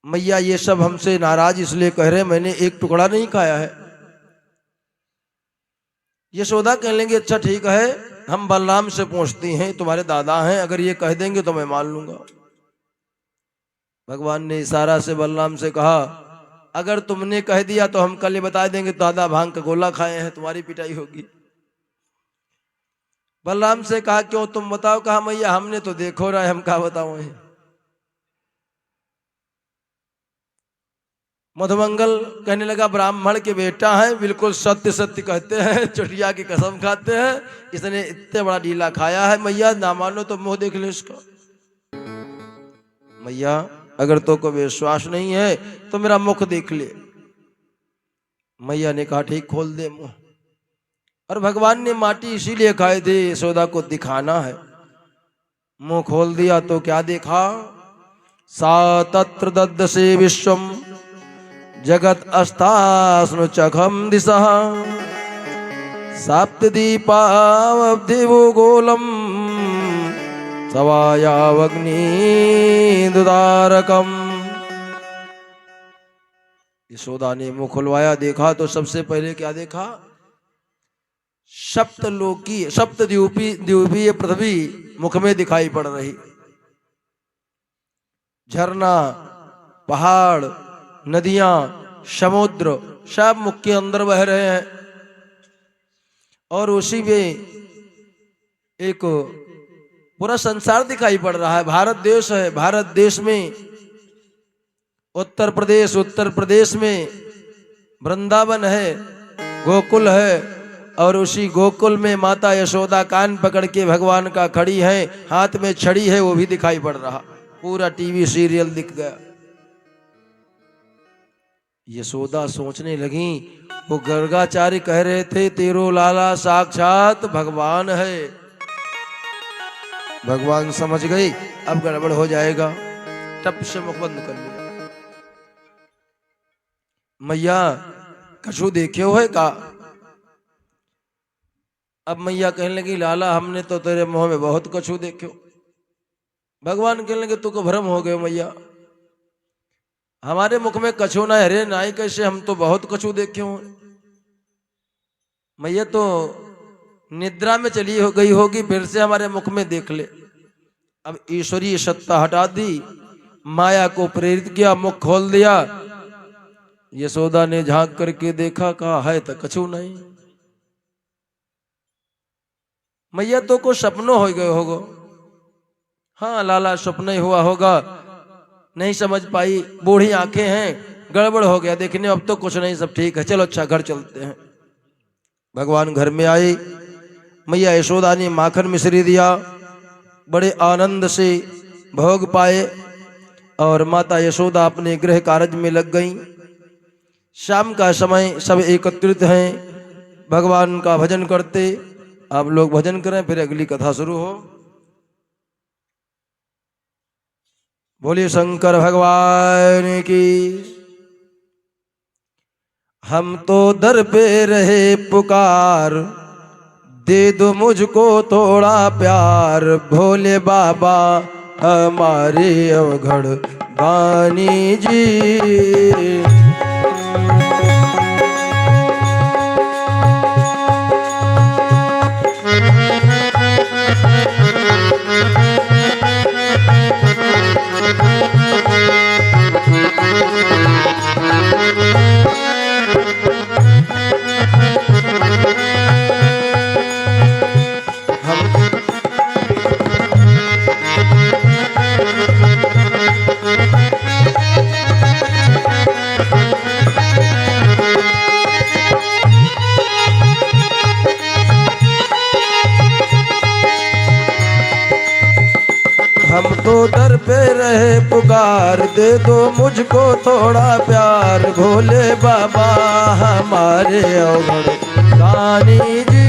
मैया ये सब हमसे नाराज इसलिए कह रहे, मैंने एक टुकड़ा नहीं खाया है। यशोदा कह लेंगे, अच्छा ठीक है, हम बलराम से पूछती हैं, तुम्हारे दादा हैं, अगर ये कह देंगे तो मैं मान लूंगा। भगवान ने इशारा से बलराम से कहा, अगर तुमने कह दिया तो हम कल ये बता देंगे दादा भांग का गोला खाए हैं, तुम्हारी पिटाई होगी। बलराम से कहा, क्यों तुम बताओ? कहा, मैया हमने तो देखो रहा है, हम क्या बताओ। मधुमंगल कहने लगा, ब्राह्मण के बेटा है, बिल्कुल सत्य सत्य कहते हैं, चुटिया की कसम खाते हैं, इसने इतने बड़ा डीला खाया है। मैया ना मानो तो मुंह देख ले इसका। मैया अगर तो को विश्वास नहीं है तो मेरा मुख देख ले। मैया ने कहा, ठीक, खोल दे मुंह। और भगवान ने माटी इसीलिए खाए थे, यशोदा को दिखाना है। मुंह खोल दिया तो क्या देखा? सा तत्र दद्दसे विश्वम जगत अस्तास्नु चखम दिशः सप्तदीपावधिवो गोलम सवायावग्नि दुदारकम। यशोदा ने मुंह खुलवाया, देखा तो सबसे पहले क्या देखा? सप्तलोकी सप्तद्वीपीय पृथ्वी मुख में दिखाई पड़ रही। झरना, पहाड़, नदियां, समुद्र सब मुख के अंदर बह रहे हैं। और उसी में एक पूरा संसार दिखाई पड़ रहा है। भारत देश है, भारत देश में उत्तर प्रदेश में वृंदावन है, गोकुल है, और उसी गोकुल में माता यशोदा कान पकड़ के भगवान का खड़ी है, हाथ में छड़ी है, वो भी दिखाई पड़ रहा। पूरा टीवी सीरियल दिख गया। यशोदा सोचने लगी, वो गर्गाचार्य कह रहे थे तेरो लाला साक्षात भगवान है। भगवान समझ गई अब गड़बड़ हो जाएगा, टप से मुख बंद कर लिया। मैया कछु देखे हो है का? अब मैया कहने लगी, लाला हमने तो तेरे मुंह में बहुत कछु देखे। भगवान कहने लगे, तुमको भ्रम हो गए मैया, हमारे मुख में कछु ना हरे नाई कैसे, हम तो बहुत कछु देखे हो। मैया तो निद्रा में चली हो गई होगी, फिर से हमारे मुख में देख ले। अब ईश्वरीय सत्ता हटा दी, माया को प्रेरित किया, मुख खोल दिया। यशोदा ने झांक करके देखा, कहा है तो कछु नहीं। मैया तो को सपनों हो गए होगो। हाँ लाला सपना ही हुआ होगा, नहीं समझ पाई, बूढ़ी आंखें हैं, गड़बड़ हो गया देखने, अब तो कुछ नहीं, सब ठीक है, चलो अच्छा घर चलते हैं। भगवान घर में आए, मैया यशोदा ने माखन मिश्री दिया, बड़े आनंद से भोग पाए, और माता यशोदा अपने गृह कार्य में लग गईं। शाम का समय सब एकत्रित हैं, भगवान का भजन करते। आप लोग भजन करें, फिर अगली कथा शुरू हो। बोलिए शंकर भगवान की। हम तो दर पे रहे पुकार, दे दो मुझको थोड़ा प्यार, भोले बाबा हमारे अवघड़ दानी जी। दे दो मुझको थोड़ा प्यार, भोले बाबा हमारे अवघड़ दानी जी।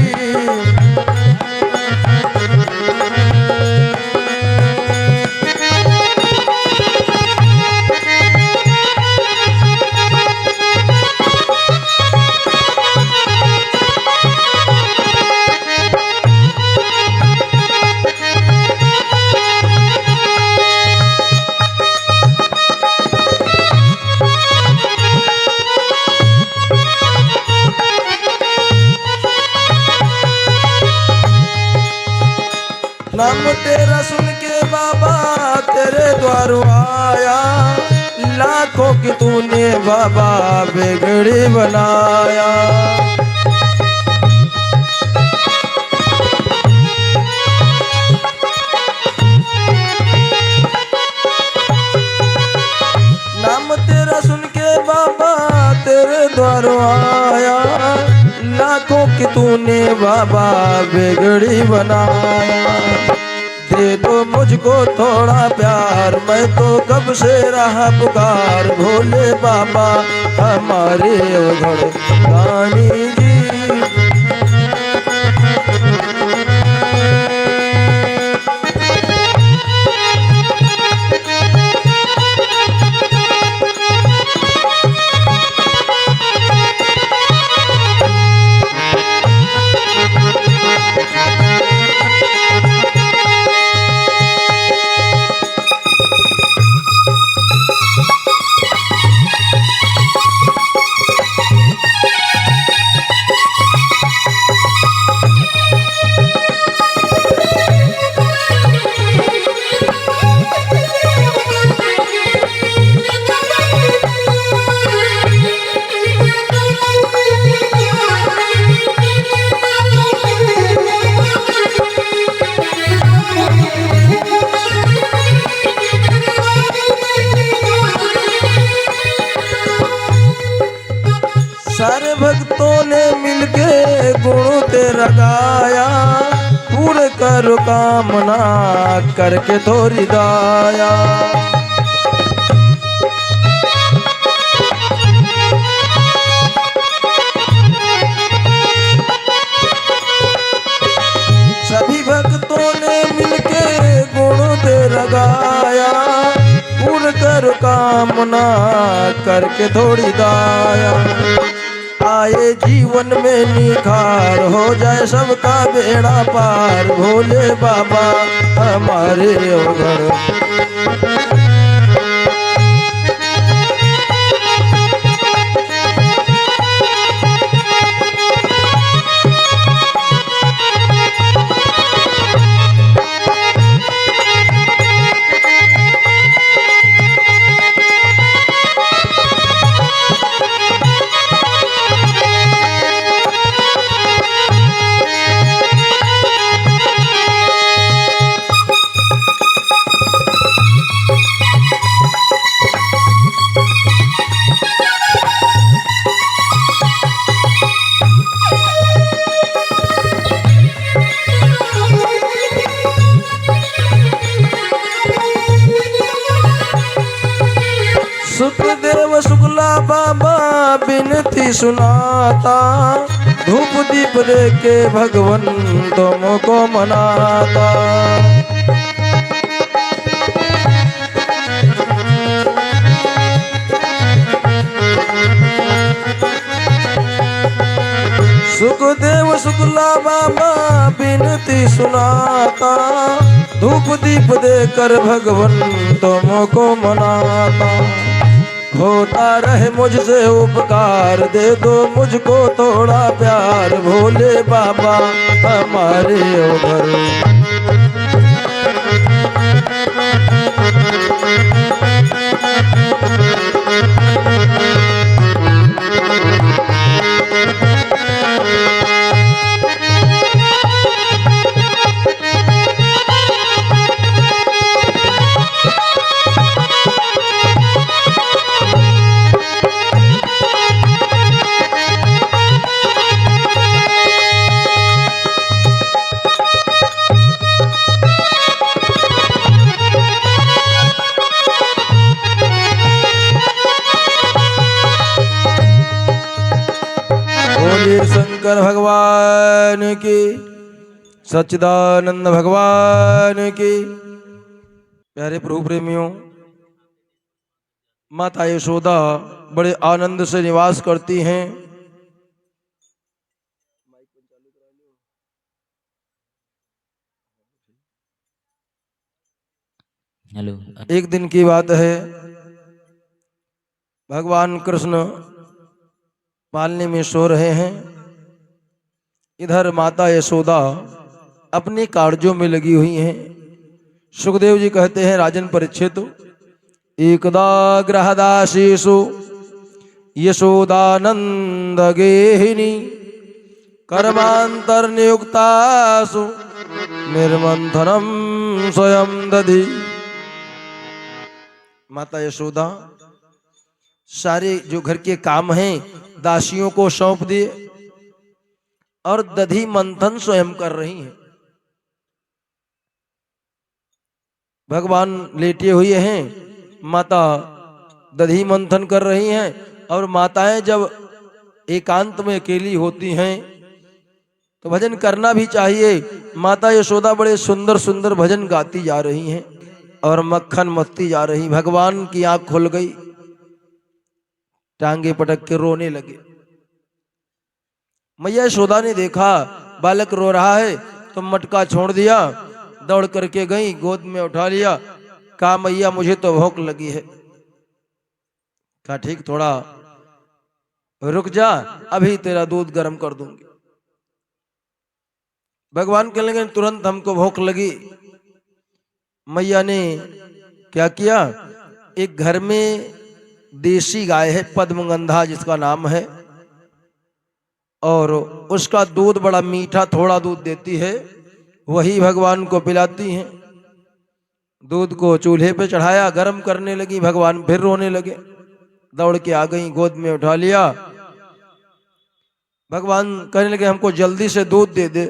नाम तेरा सुन के बाबा तेरे द्वार आया, लाखों की तूने बाबा बिगड़ी बनाया। नाम तेरा सुन के बाबा तेरे द्वार आया, लाखों की तूने बाबा बिगड़ी बनाया। दे दो मुझको थोड़ा प्यार, मैं तो कब से रहा पुकार, भोले बाबा हमारे अवघड़ दानी जी। सारे भक्तों ने मिलके गुण तेरा गाया, पूरे करो कामना करके थोड़ी दाया। सभी भक्तों ने मिलके गुण तेरा गाया, पूरे करो कामना करके थोड़ी दाया। आए जीवन में निखार, हो जाए सबका बेड़ा पार, भोले बाबा हमारे अवघड़। सुखदेव शुक्ला बाबा बिनती सुनाता, धूप दीप दे के भगवन तुमको मनाता। सुखदेव शुक्ला बाबा बिनती सुनाता, धूप दीप देकर भगवन तुमको मनाता। होता रहे मुझसे उपकार, दे दो मुझको थोड़ा प्यार, भोले बाबा हमारे अवघड़। शंकर भगवान की, सच्चिदानंद भगवान की। प्यारे प्रभु प्रेमियों, माता यशोदा बड़े आनंद से निवास करती हैं। हेलो। एक दिन की बात है, भगवान कृष्ण पालने में सो रहे हैं। इधर माता यशोदा अपने कार्यों में लगी हुई हैं। सुखदेव जी कहते हैं, राजन परीक्षित, एकदा गृहदासीषु यशोदानंद गेहिनी कर्मांतर्नियुक्तासु निर्मंथनम स्वयं दधि। माता यशोदा सारे जो घर के काम हैं दासियों को सौंप दिए और दधि मंथन स्वयं कर रही हैं। भगवान लेटे हुए हैं, माता दधि मंथन कर रही हैं। और माताएं जब एकांत में अकेली होती हैं तो भजन करना भी चाहिए। माता यशोदा बड़े सुंदर सुंदर भजन गाती जा रही हैं और मक्खन मस्ती जा रही। भगवान की आंख खुल गई, टांगे पटक के रोने लगे। मैया यशोदा ने देखा बालक रो रहा है तो मटका छोड़ दिया, दौड़ करके गई, गोद में उठा लिया। कहा, मैया मुझे तो भूख लगी है। कहा, ठीक, थोड़ा रुक जा, अभी तेरा दूध गर्म कर दूंगी। भगवान कहने लगे, तुरंत हमको भूख लगी। मैया ने क्या किया, एक घर में देसी गाय है पद्मगंधा जिसका नाम है, और उसका दूध बड़ा मीठा थोड़ा दूध देती है, वही भगवान को पिलाती हैं। दूध को चूल्हे पे चढ़ाया, गर्म करने लगी। भगवान फिर रोने लगे, दौड़ के आ गई, गोद में उठा लिया। भगवान कहने लगे, हमको जल्दी से दूध दे दे।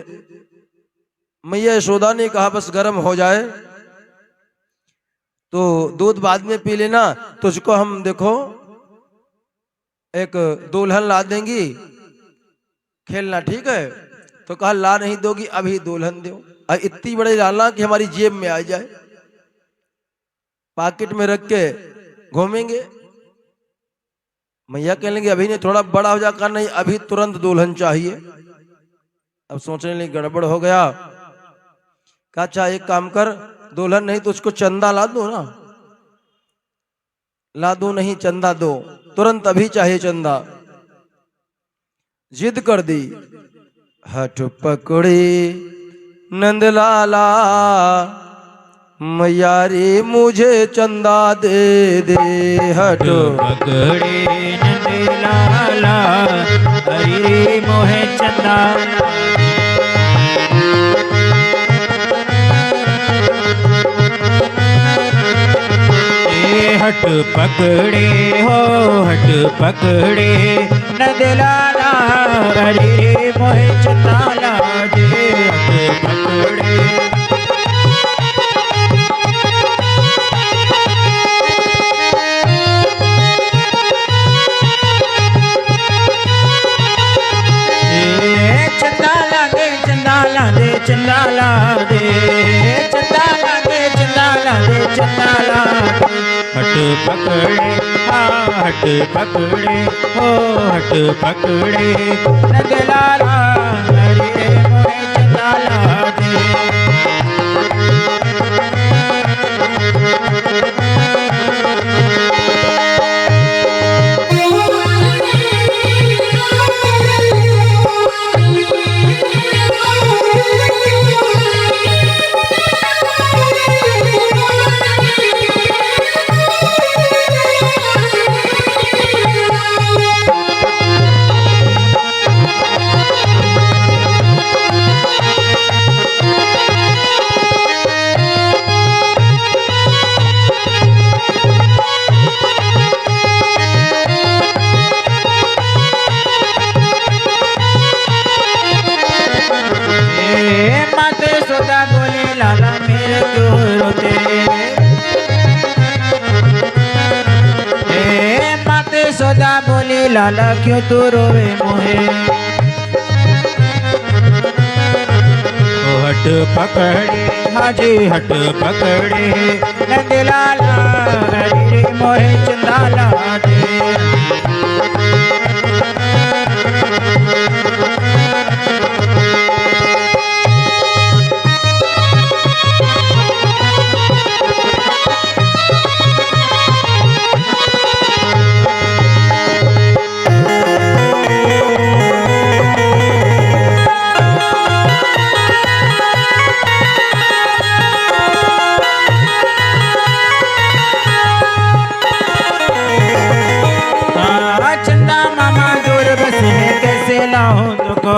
मैया यशोदा ने कहा, बस गर्म हो जाए तो दूध बाद में पी लेना, तुझको हम देखो एक दुल्हन ला देंगी, खेलना, ठीक है? तो कहा, ला नहीं दोगी, अभी दुल्हन दो। इतनी बड़ी लाना कि हमारी जेब में आ जाए, पॉकेट में रख के घूमेंगे। मैया कहने लगी, अभी नहीं, थोड़ा बड़ा हो जाकर, नहीं, अभी तुरंत दुल्हन चाहिए। अब सोचने लगी गड़बड़ हो गया। कहा, अच्छा एक काम कर, दुल्हन नहीं तो उसको चंदा ला दो ना। ला दो नहीं, चंदा दो, तुरंत अभी चाहिए चंदा। जिद कर दी, हठ पकड़े नंदलाला, मैया रे मुझे चंदा दे दे। हठ पकड़े नंदलाला, हरि रे मोहे चंदा। हट पकड़े हो, हट पकड़े नंदलाला, हरि रे मोहे चंदा ला दे। हट पकड़े चंदा ला दे, चंदा ला दे, चंदा ला दे, चंदा ला दे, चंदा ला दे, चंदा ला दे। हट पकड़े, हाँ हट पकड़े, ओ हट पकड़े नंदलाला, हरि रे मोहे चंदा ला दे। लाला क्यों तू रोवे मोहे। हट पकड़े हाजी हट पकड़े नंदलाला हरे मोहे चंदाला दे चंदा मामा दूर बसे कैसे लाऊं तुको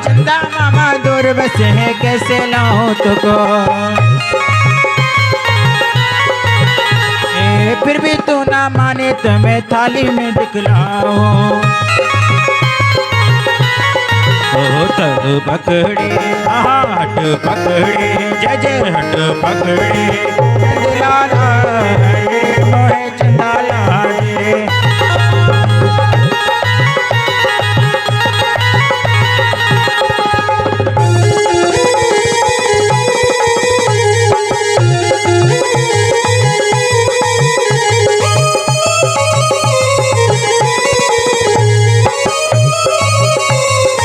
चंदा मामा दूर बसे कैसे लाऊं तुको फिर भी तू ना माने तो मैं थाली में दिखलाऊं तब पकड़े हट पकड़े जय जय हट पकड़े लाला